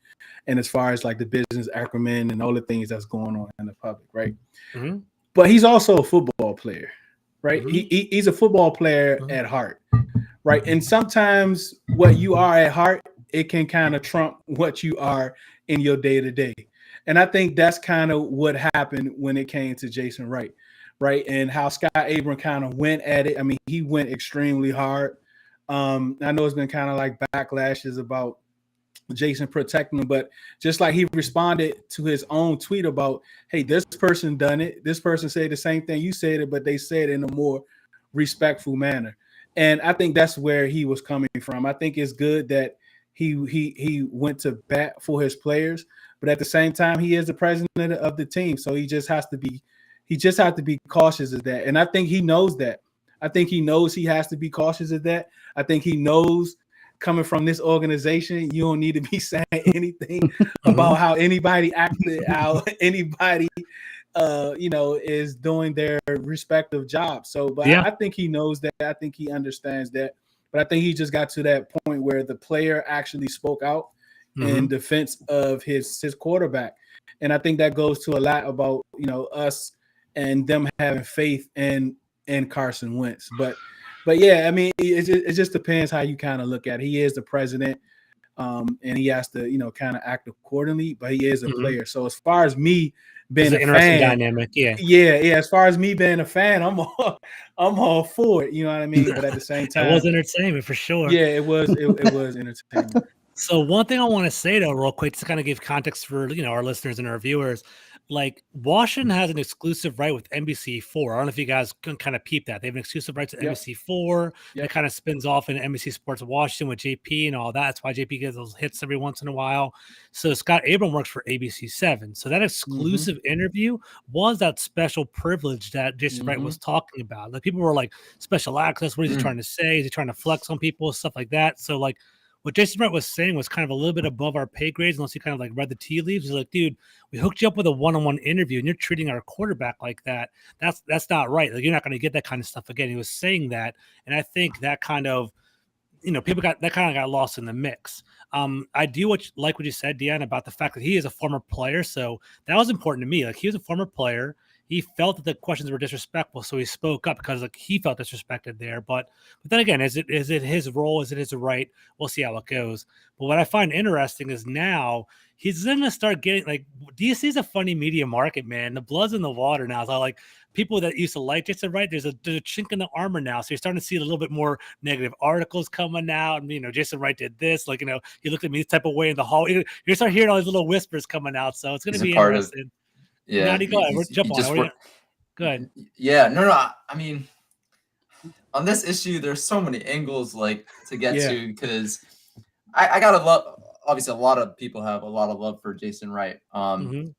S2: and as far as like the business acumen and all the things that's going on in the public, right?
S1: Mm-hmm.
S2: But he's also a football player, right?
S1: Mm-hmm.
S2: He's a football player at heart, right? And sometimes what you are at heart, it can kind of trump what you are in your day-to-day. And I think that's kind of what happened when it came to Jason Wright, right? And how Scott Abram kind of went at it. I mean, he went extremely hard. I know it's been kind of like backlashes about Jason protecting him, but just like he responded to his own tweet about, hey, this person done it. This person said the same thing you said it, but they said it in a more respectful manner. And I think that's where he was coming from. I think it's good that he went to bat for his players, but at the same time, he is the president of the team, so he just has to be cautious of that. And I think he knows that. I think he knows he has to be cautious of that. I think he knows, coming from this organization, you don't need to be saying anything about how anybody acted, how anybody is doing their respective jobs. So, but I think he knows that. I think he understands that. But I think he just got to that point where the player actually spoke out in defense of his quarterback. And I think that goes to a lot about, us and them having faith in Carson Wentz. But yeah, I mean, it just depends how you kind of look at it. He is the president, and he has to, kind of act accordingly, but he is a player. So as far as me being
S1: it's
S2: a
S1: an interesting
S2: fan,
S1: dynamic,
S2: yeah. As far as me being a fan, I'm all for it. You know what I mean? But at the same time,
S1: it was entertainment for sure.
S2: Yeah, it was entertainment.
S1: So one thing I want to say though, real quick, to kind of give context for our listeners and our viewers, like Washington has an exclusive right with NBC4. I don't know if you guys can kind of peep that. They have an exclusive right to NBC4 that kind of spins off in NBC Sports Washington with JP and all that. That's why JP gets those hits every once in a while. So Scott Abram works for ABC7. So that exclusive interview was that special privilege that Jason Wright was talking about. Like people were like, special access, what is he trying to say? Is he trying to flex on people? Stuff like that. So like what Jason Wright was saying was kind of a little bit above our pay grades, unless you kind of like read the tea leaves. He's like, dude, we hooked you up with a one-on-one interview and you're treating our quarterback like that. That's not right. Like, you're not going to get that kind of stuff again. He was saying that. And I think that kind of, people got lost in the mix. I do like what you said, Deon, about the fact that he is a former player. So that was important to me. Like, he was a former player. He felt that the questions were disrespectful, so he spoke up because like he felt disrespected there. But then again, is it his role? Is it his right? We'll see how it goes. But what I find interesting is now he's going to start getting like DC is a funny media market, man. The blood's in the water now. So like people that used to like Jason Wright, there's a chink in the armor now. So you're starting to see a little bit more negative articles coming out. And Jason Wright did this, like he looked at me this type of way in the hall. You're starting hearing all these little whispers coming out. So it's going to be interesting.
S3: Yeah,
S1: Nati, go ahead. Jump on it. Go ahead.
S3: Yeah, no. I mean, on this issue, there's so many angles like to get to because I gotta love. Obviously, a lot of people have a lot of love for Jason Wright.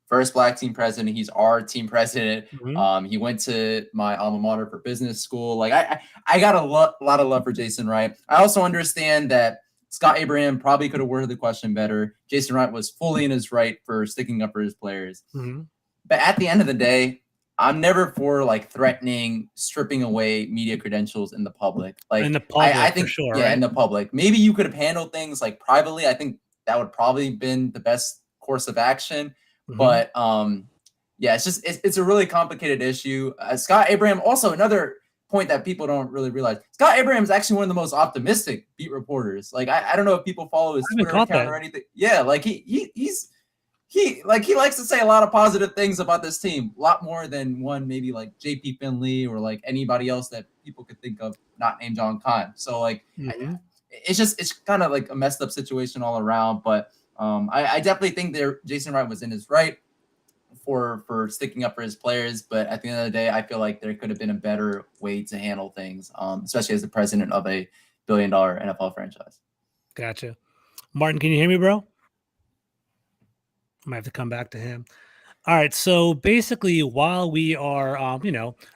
S3: First Black team president. He's our team president. He went to my alma mater for business school. Like I got a lot of love for Jason Wright. I also understand that Scott Abraham probably could have worded the question better. Jason Wright was fully in his right for sticking up for his players. But at the end of the day, I'm never for like threatening, stripping away media credentials in the public. Like
S1: in the public,
S3: I think,
S1: for sure,
S3: yeah,
S1: right?
S3: in the public. Maybe you could have handled things like privately. I think that would probably been the best course of action. But yeah, it's a really complicated issue. Scott Abraham, also another point that people don't really realize. Scott Abraham is actually one of the most optimistic beat reporters. Like I don't know if people follow his Twitter account or anything. Yeah, like he likes to say a lot of positive things about this team, a lot more than one maybe like JP Finley or like anybody else that people could think of, not named John Kahn. So like it's kind of like a messed up situation all around. But I definitely think Jason Wright was in his right for sticking up for his players. But at the end of the day, I feel like there could have been a better way to handle things, especially as the president of a billion-dollar NFL franchise.
S1: Gotcha. Martin, can you hear me, bro? Might have to come back to him. All right. So basically, while we are,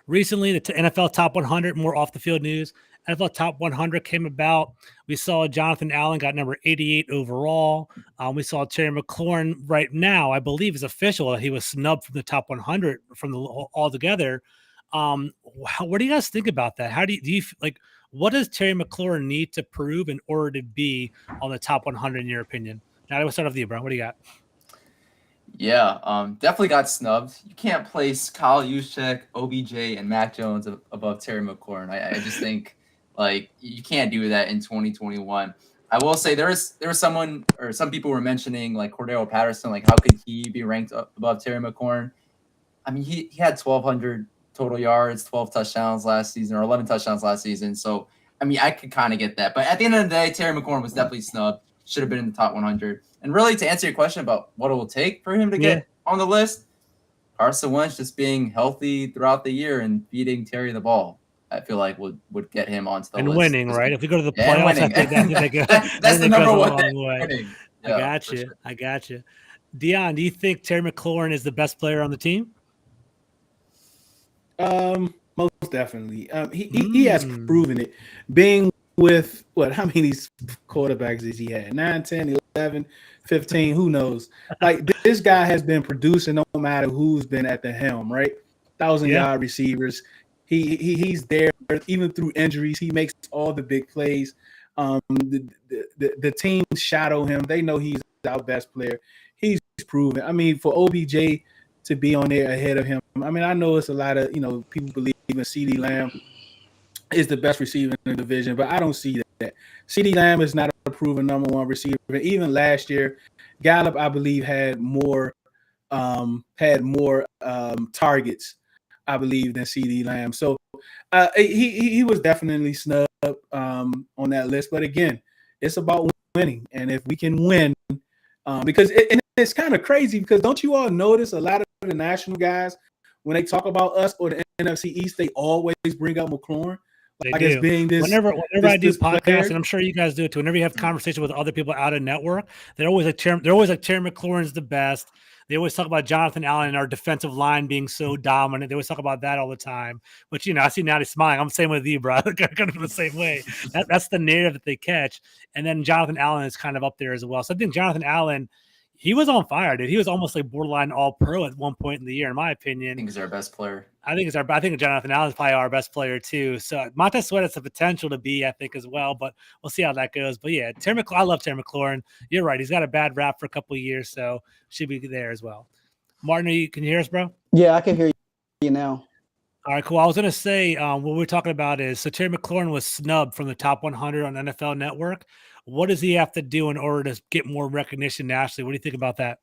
S1: recently the NFL Top 100 more off the field news. NFL Top 100 came about. We saw Jonathan Allen got number 88 overall. We saw Terry McLaurin right now, I believe is official. He was snubbed from the top 100 from the altogether. What do you guys think about that? How do you like? What does Terry McLaurin need to prove in order to be on the top 100 in your opinion? Now we'll start off with you, bro. What do you got?
S3: Yeah, definitely got snubbed. You can't place Kyle Juszczyk, OBJ, and Mac Jones above Terry McLaurin. I just think like you can't do that in 2021. I will say there was someone or some people were mentioning like Cordero Patterson, like how could he be ranked up above Terry McLaurin? I mean, he had 1,200 total yards, 12 touchdowns last season, or 11 touchdowns last season. So I mean, I could kind of get that, but at the end of the day, Terry McLaurin was definitely snubbed. Should have been in the top 100. And really, to answer your question about what it will take for him to get on the list, Carson Wentz just being healthy throughout the year and feeding Terry the ball, I feel like would get him onto the list.
S1: And winning, right? If we go to the playoffs,
S3: that's the number one thing.
S1: Winning. Yeah, I got you. Deon, do you think Terry McLaurin is the best player on the team?
S2: Most definitely. He has proven it. Being with how many quarterbacks has he had? 9, 10, 11, 15, who knows? Like this guy has been producing no matter who's been at the helm, right? 1,000-yard receivers. He's there even through injuries. He makes all the big plays. The team shadow him. They know he's our best player. He's proven. I mean, for OBJ to be on there ahead of him. I mean, I know it's a lot of people believe in CeeDee Lamb is the best receiver in the division, but I don't see that. CeeDee Lamb is not a proven number one receiver. Even last year, Gallup, I believe, had more targets, I believe, than CeeDee Lamb. So he was definitely snubbed on that list. But again, it's about winning, and if we can win, because it's kind of crazy because don't you all notice a lot of the national guys when they talk about us or the NFC East, they always bring up McLaurin. Like it's being this.
S1: Whenever I do podcasts, and I'm sure you guys do it too. Whenever you have conversation with other people out of network, they're always like Terry McLaurin's the best. They always talk about Jonathan Allen and our defensive line being so dominant. They always talk about that all the time. But I see Nati smiling. I'm the same with you, bro. I'm kind of the same way. That's the narrative that they catch. And then Jonathan Allen is kind of up there as well. So I think Jonathan Allen, he was on fire, dude. He was almost like borderline all-pro at one point in the year, in my opinion.
S3: I think he's our best player.
S1: I think Jonathan Allen is probably our best player too. So Montez Sweat has the potential to be, I think, as well. But we'll see how that goes. But yeah, I love Terry McLaurin. You're right. He's got a bad rap for a couple of years, so should be there as well. Martin, can you hear us, bro?
S4: Yeah, I can hear you now.
S1: All right, cool. I was going to say what we're talking about is, so Terry McLaurin was snubbed from the top 100 on NFL Network. What does he have to do in order to get more recognition nationally? What do you think about that?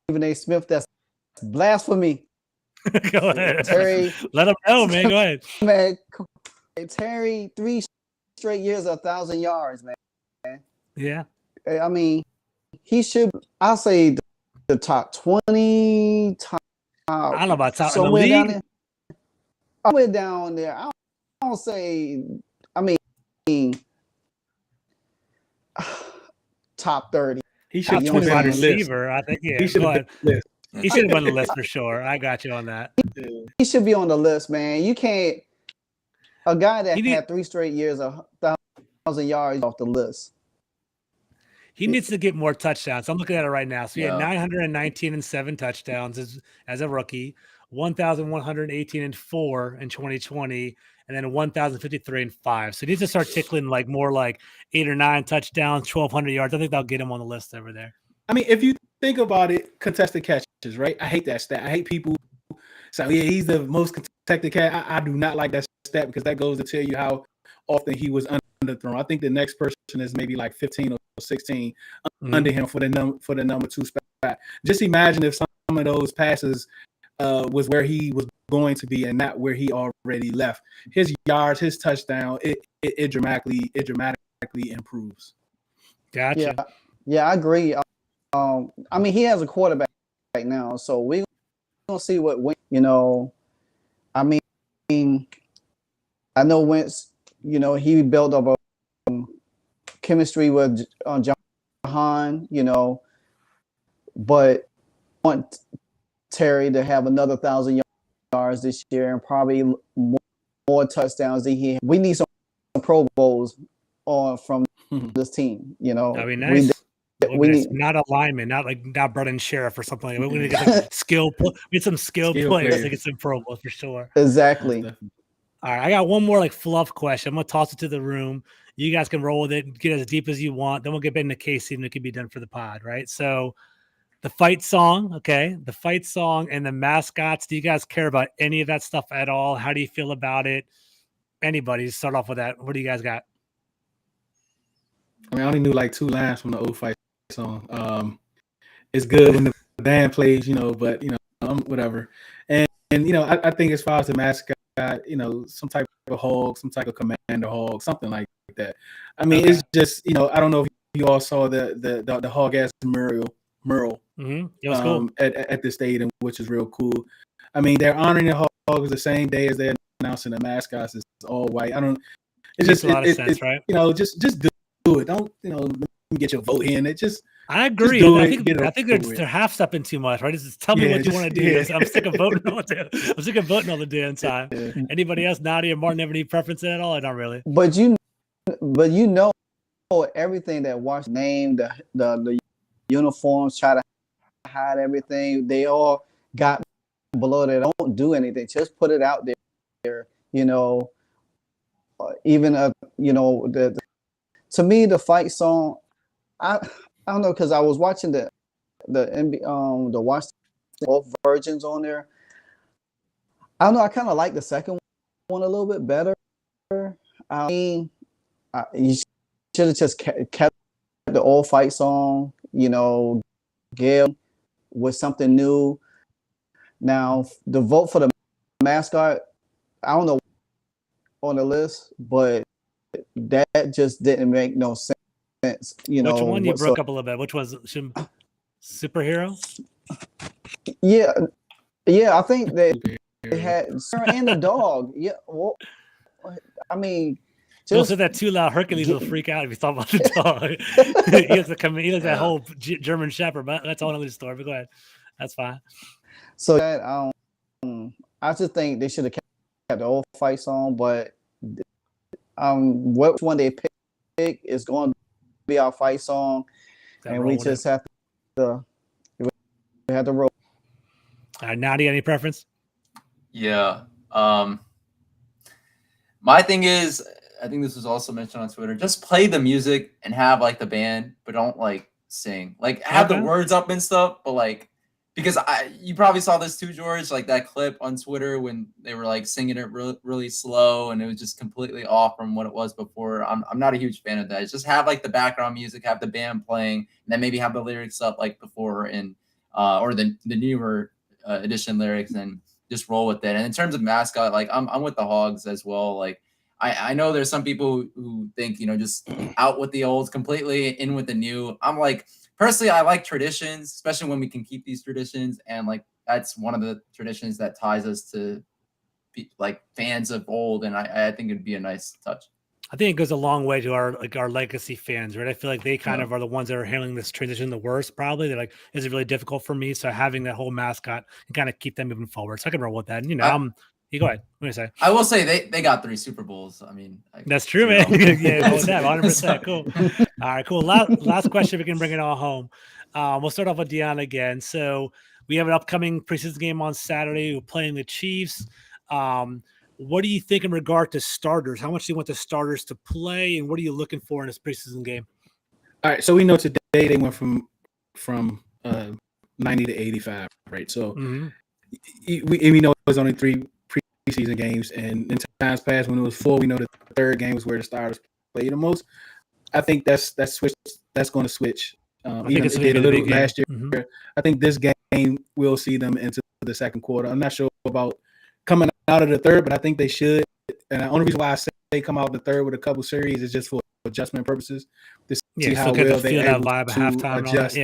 S4: Stephen A. Smith, that's blasphemy.
S1: Go ahead.
S4: Terry.
S1: Let him know, man. Go ahead.
S4: Man, Terry, 3 straight years of 1,000 yards, man.
S1: Yeah.
S4: I mean, he should, I'll say the top 20, top.
S1: I don't know about top
S4: somewhere down there. Somewhere down there. I don't say, I mean, top 30.
S2: He should
S1: be on the receiver. I think, yeah.
S2: He should have been
S1: He should have been on the list for sure. I got you on that.
S4: He should be on the list, man. You can't. A guy that had 3 straight years of 1,000 yards off the list.
S1: He needs to get more touchdowns. I'm looking at it right now. So he had 919 and 7 touchdowns as a rookie, 1,118 and 4 in 2020, and then 1,053 and 5. So he needs to start tickling like more like 8 or 9 touchdowns, 1,200 yards. I think that'll get him on the list over there.
S2: I mean, if you think about it, contested catches, right? I hate that stat. I hate people. So yeah, he's the most contested catch. I do not like that stat because that goes to tell you how often he was underthrown. I think the next person is maybe like 15 or 16 under him for the number 2 spot. Just imagine if some of those passes was where he was going to be and not where he already left. His yards, his touchdown, it dramatically improves.
S1: Gotcha.
S4: Yeah, I agree. I mean, he has a quarterback right now, so we're gonna see what I mean, I know Wentz. He built up a chemistry with Jahan. But I want Terry to have another 1,000 yards this year and probably more touchdowns than he. We need some Pro Bowls on from this team. You know,
S1: that'd be nice.
S4: we need
S1: not a lineman, not Brennan Sheriff or something like that. We need to get some we need some skilled players to get some Pro Bowls for sure.
S4: Exactly.
S1: All right, I got one more like fluff question. I'm gonna toss it to the room. You guys can roll with it, get as deep as you want. Then we'll get back into Casey and it can be done for the pod, right? So the fight song, okay, the fight song and the mascots. Do you guys care about any of that stuff at all? How do you feel about it? Anybody start off with that? What do you guys got?
S2: I mean, I only knew like 2 lines from the old fight song. It's good when the band plays, but whatever. And I think as far as the mascot, some type of hog, some type of commander hog, something like that. I mean, It's just, I don't know if you all saw the hog ass mural
S1: Mm-hmm. It was cool.
S2: at the stadium, which is real cool. I mean, they're honoring the hogs the same day as they're announcing the mascots. It's all white. It
S1: makes a lot of sense, right?
S2: Just do it. Don't let me get your vote in.
S1: I agree. I think they're half stepping too much, right? Just tell me what you want to do. Yeah. I'm sick of voting all the damn time. Yeah. Anybody else, Nati and Martin, have any preference at all? Not really.
S4: But everything that Washington named, the uniforms, try to hide everything. They all got below. They don't do anything. Just put it out there. Even to me, the fight song, I don't know, because I was watching the Washington, both versions on there. I don't know. I kind of like the second one a little bit better. I mean, you should have just kept the old fight song. Gail with something new. Now the vote for the mascot, I don't know on the list, but that just didn't make no sense.
S1: Which one you broke up a little bit? Which was superhero?
S4: Yeah, I think they had Sarah and the dog. Yeah, well, I mean,
S1: don't say that too loud. Hercules will freak out if you talk about the dog. he has that whole German Shepherd, but that's all another story. But go ahead, that's fine.
S4: So that I just think they should have kept the old fight song, but what one they pick is going to be our fight song, and we just have to roll.
S1: All right, Nati, any preference?
S3: Yeah. My thing is, I think this was also mentioned on Twitter. Just play the music and have like the band, but don't like sing. Like have the words up and stuff, but like because you probably saw this too, George, like that clip on Twitter when they were like singing it really, really slow and it was just completely off from what it was before. I'm not a huge fan of that. It's just have like the background music, have the band playing, and then maybe have the lyrics up like before and or the newer edition lyrics and just roll with it. And in terms of mascot, like I'm with the Hogs as well. Like I know there's some people who think, just out with the olds completely, in with the new. I'm like, personally, I like traditions, especially when we can keep these traditions. And like, that's one of the traditions that ties us to like fans of old. And I think it'd be a nice touch.
S1: I think it goes a long way to our legacy fans, right? I feel like they kind of are the ones that are handling this transition the worst, probably. They're like, is it really difficult for me? So having that whole mascot and kind of keep them moving forward. So I can roll with that. And, you go ahead. What do you say?
S3: I will say they got 3 Super Bowls. I mean,
S1: that's true, man. Yeah, 100%. Cool. All right, cool. Last question. We can bring it all home. We'll start off with Deon again. So we have an upcoming preseason game on Saturday. We're playing the Chiefs. What do you think in regard to starters? How much do you want the starters to play, and what are you looking for in this preseason game?
S2: All right, so we know today they went from 90 to 85, right? So we know there's only 3 preseason games, and in times past when it was 4, we know the third game was where the starters play the most. I think that's going to switch. They did a little last year. Mm-hmm. I think this game we'll see them into the second quarter. I'm not sure about coming out of the third, but I think they should. And the only reason why I say they come out the third with a couple series is just for adjustment purposes to see how well they able to adjust.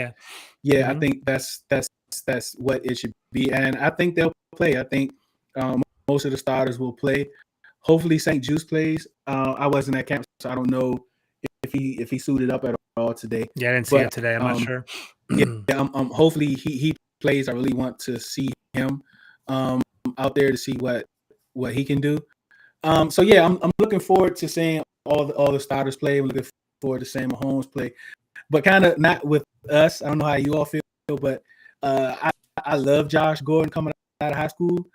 S2: Yeah, I think that's what it should be, and I think they'll play. I think most of the starters will play. Hopefully, St. Juice plays. I wasn't at camp, so I don't know if he suited up at all today.
S1: Yeah, I didn't see it today. I'm not sure.
S2: Hopefully he plays. I really want to see him out there to see what he can do. So yeah, I'm looking forward to seeing all the starters play. We're looking forward to seeing Mahomes play, but kind of not with us. I don't know how you all feel, but I love Josh Gordon coming out of high school.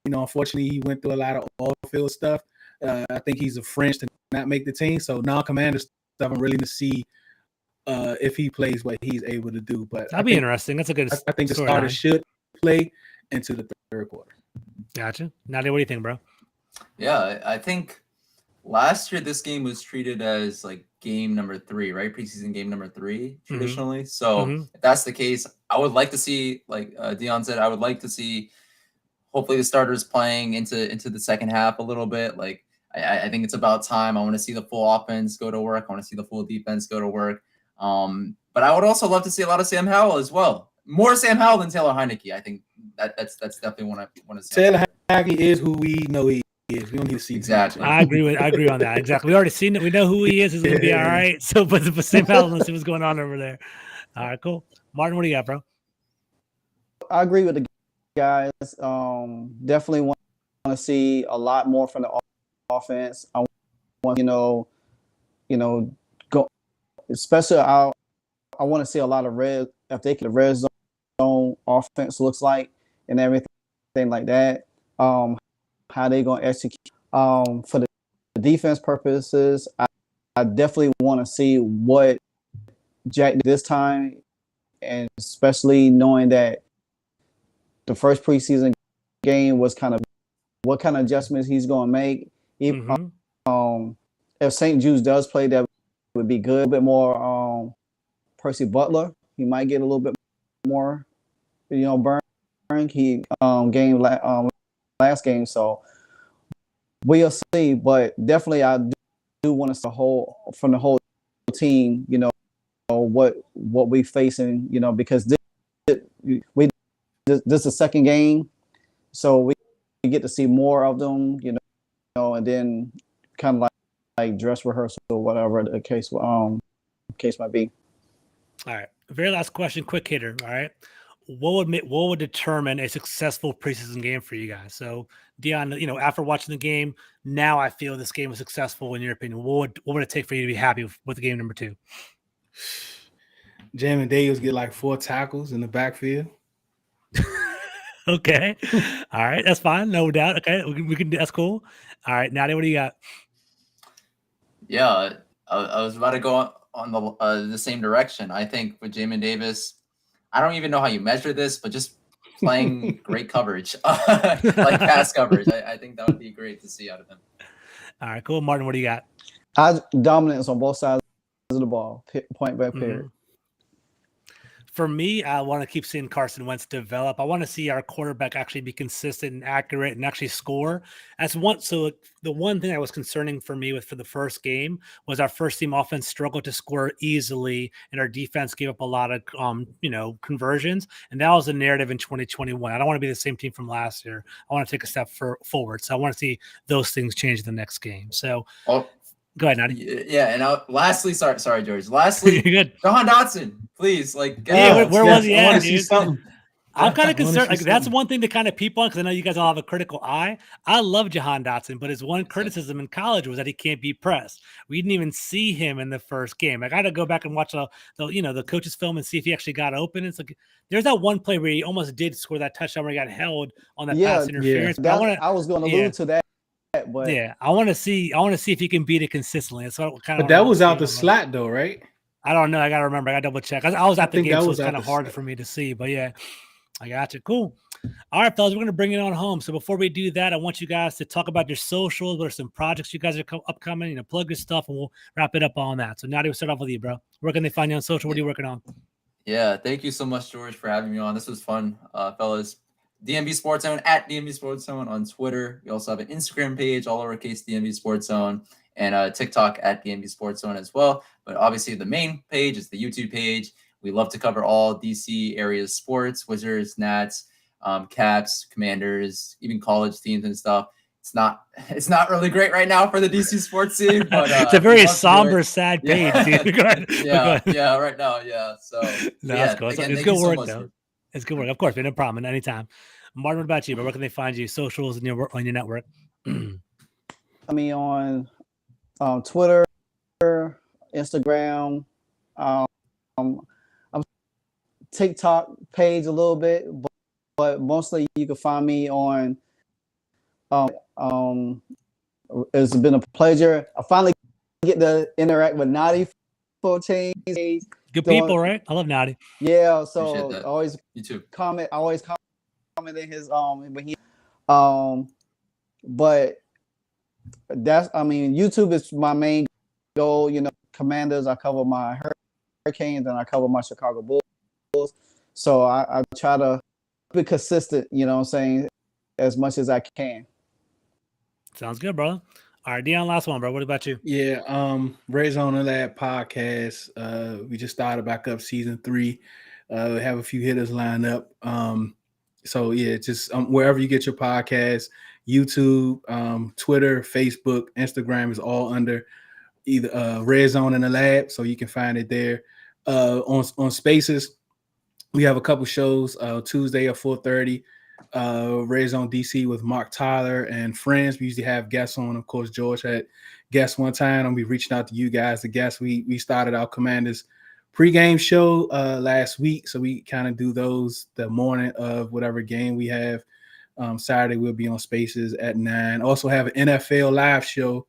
S2: Unfortunately, he went through a lot of off-field stuff. I think he's a French to not make the team. So non-Commander stuff, I'm really to see if he plays what he's able to do. But
S1: that'd be interesting. That's a good.
S2: I think the starters should play into the third quarter.
S1: Gotcha. Nati, what do you think, bro?
S3: Yeah, I think last year this game was treated as like game number 3, right? Preseason game number 3 traditionally. So if that's the case, I would like to see, like Deon said, I would like to see hopefully the starters playing into the second half a little bit. Like I think it's about time. I want to see the full offense go to work. I want to see the full defense go to work. But I would also love to see a lot of Sam Howell as well. More Sam Howell than Taylor Heineke. I think that's definitely what I want to see.
S2: Taylor Heineke is who we know he is. We don't need to see
S3: exactly.
S1: I agree on that. Exactly. We already seen it. We know who he is. He's gonna be all right. So, but Sam Howell, let's see what's going on over there. All right, cool. Martin, what do you got, bro?
S4: I agree with the guys. Definitely want to see a lot more from the offense. I want go. Especially, I want to see a lot of red zone offense looks like and everything like that. How they gonna execute? For the defense purposes, I definitely want to see what Jack did this time, and especially knowing that the first preseason game was kind of what kind of adjustments he's going to make. If St. Jude's does play, that would be good. A bit more Percy Butler. He might get a little bit more, burn. He game last game, so we'll see. But definitely, I do want to see from the whole team. What we facing. Because this is the second game, so we get to see more of them. And then kind of like dress rehearsal or whatever the case might be.
S1: All right. Very last question, quick hitter. All right. What would determine a successful preseason game for you guys? So, Deon, after watching the game, now I feel this game was successful in your opinion. What would it take for you to be happy with game number 2?
S2: Jamin Davis get like 4 tackles in the backfield.
S1: Okay. All right. That's fine. No doubt. Okay. We can. That's cool. All right. Nati, what do you got?
S3: Yeah, I was about to go on the same direction. I think with Jamin Davis, I don't even know how you measure this, but just playing great coverage, like pass coverage. I think that would be great to see out of him.
S1: All right, cool. Martin, what do you got?
S4: Dominance on both sides of the ball, point by period.
S1: For me, I want to keep seeing Carson Wentz develop. I want to see our quarterback actually be consistent and accurate and actually score. So the one thing that was concerning for me for the first game was our first team offense struggled to score easily, and our defense gave up a lot of conversions. And that was the narrative in 2021. I don't want to be the same team from last year. I want to take a step forward. So I want to see those things change the next game. So. Go ahead, Nati.
S3: Yeah, and lastly, sorry, George. Lastly,
S1: good.
S3: Jahan Dotson, please, where
S1: was he at,
S2: dude?
S1: I'm kind of concerned. Like that's one thing to kind of peep on because I know you guys all have a critical eye. I love Jahan Dotson, but his one criticism in college was that he can't be pressed. We didn't even see him in the first game. I got to go back and watch the coach's film and see if he actually got open. It's like there's that one play where he almost did score that touchdown where he got held on that pass interference.
S4: Yeah. I was going to allude to that. But
S1: I want to see if he can beat it consistently.
S2: But that was out the slot though, right?
S1: I don't know. I gotta remember. I gotta double check. I was at the game, so it's kind of hard for me to see. But yeah, I got you. Cool. All right, fellas, we're gonna bring it on home. So before we do that, I want you guys to talk about your socials. What are some projects you guys are upcoming? Plug your stuff, and we'll wrap it up on that. So Nati, we'll start off with you, bro. Where can they find you on social? What are you working on?
S3: Yeah, thank you so much, George, for having me on. This was fun, fellas. DMV Sports Zone at DMV Sports Zone on Twitter. We also have an Instagram page, all lowercase DMV Sports Zone, and TikTok at DMV Sports Zone as well. But obviously, the main page is the YouTube page. We love to cover all DC area sports: Wizards, Nats, Caps, Commanders, even college teams and stuff. It's not really great right now for the DC sports scene, but
S1: it's a very somber, sad page. Dude. Go ahead.
S3: Yeah, right now, yeah. So
S1: that's cool. It's good work, though. It's good work. Of course, no problem. Anytime. Martin, what about you? But where can they find you? Socials and on your network?
S4: I mean, on Twitter, Instagram, um, I'm TikTok page a little bit, but mostly you can find me on. It's been a pleasure. I finally get to interact with Nati for a change.
S1: Good people, right? I love Nati.
S4: Yeah,
S3: Appreciate
S4: so
S3: that.
S4: always
S3: You too.
S4: comment. I always comment in his when he but YouTube is my main goal. Commanders. I cover my Hurricanes and I cover my Chicago Bulls. So I try to be consistent. You know what I'm saying, as much as I can.
S1: Sounds good, bro. All right, Deon, last one, bro. What about you?
S2: Yeah, Red Zone of that podcast. We just started back up season 3. We have a few hitters lined up. So yeah, just wherever you get your podcast, YouTube, Twitter, Facebook, Instagram is all under either Red Zone in the Lab, so you can find it there. On Spaces, we have a couple shows. Tuesday at 4:30. Red Zone DC with Mark Tyler and friends. We usually have guests on. Of course, George had guests one time, and we reached out to you guys. The guests we started our Commanders pregame show last week, so we kind of do those the morning of whatever game we have. Saturday we'll be on Spaces at 9. Also have an NFL live show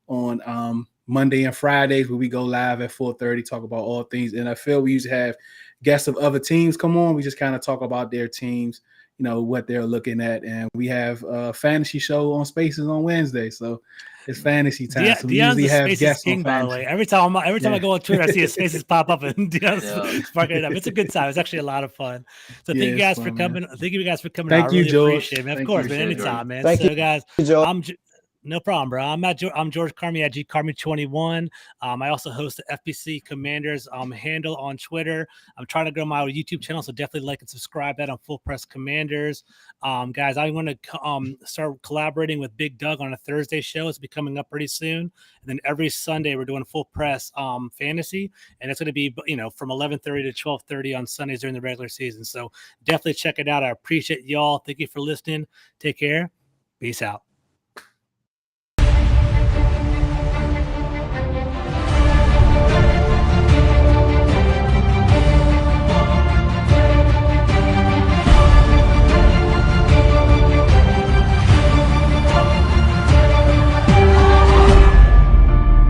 S2: on Monday and Fridays where we go live at 4:30, talk about all things NFL. We usually have guests of other teams come on. We just kind of talk about their teams, what they're looking at. And we have a fantasy show on Spaces on Wednesday. So it's fantasy time. So we
S1: Deon's
S2: usually
S1: the
S2: have
S1: Spaces
S2: guests
S1: king,
S2: on
S1: by the
S2: fantasy.
S1: way. Every time I go on Twitter, I see his Spaces pop up, and Deon's
S3: Yeah.
S1: sparking it up. It's a good time. It's actually a lot of fun. So
S2: Yeah,
S1: thank you
S2: it's
S1: guase
S2: fun,
S1: for
S2: man.
S1: coming. Thank you guys for coming.
S2: Thank
S1: I
S2: you,
S1: really
S2: George.
S1: appreciate it, man. Of
S2: Thank
S1: course,
S2: you.
S1: man.
S3: Appreciate it,
S1: Anytime,
S3: Jordan.
S1: man.
S4: Thank
S1: So guys,
S4: you, Joe.
S1: no problem, bro. I'm George Carmi at Carmi21. I also host the FPC Commanders handle on Twitter. I'm trying to grow my YouTube channel, so definitely like and subscribe that on Full Press Commanders. Guys, I want to start collaborating with Big Doug on a Thursday show. It's be coming up pretty soon. And then every Sunday we're doing Full Press fantasy, and it's going to be from 11:30 to 12:30 on Sundays during the regular season. So definitely check it out. I appreciate y'all. Thank you for listening. Take care. Peace out.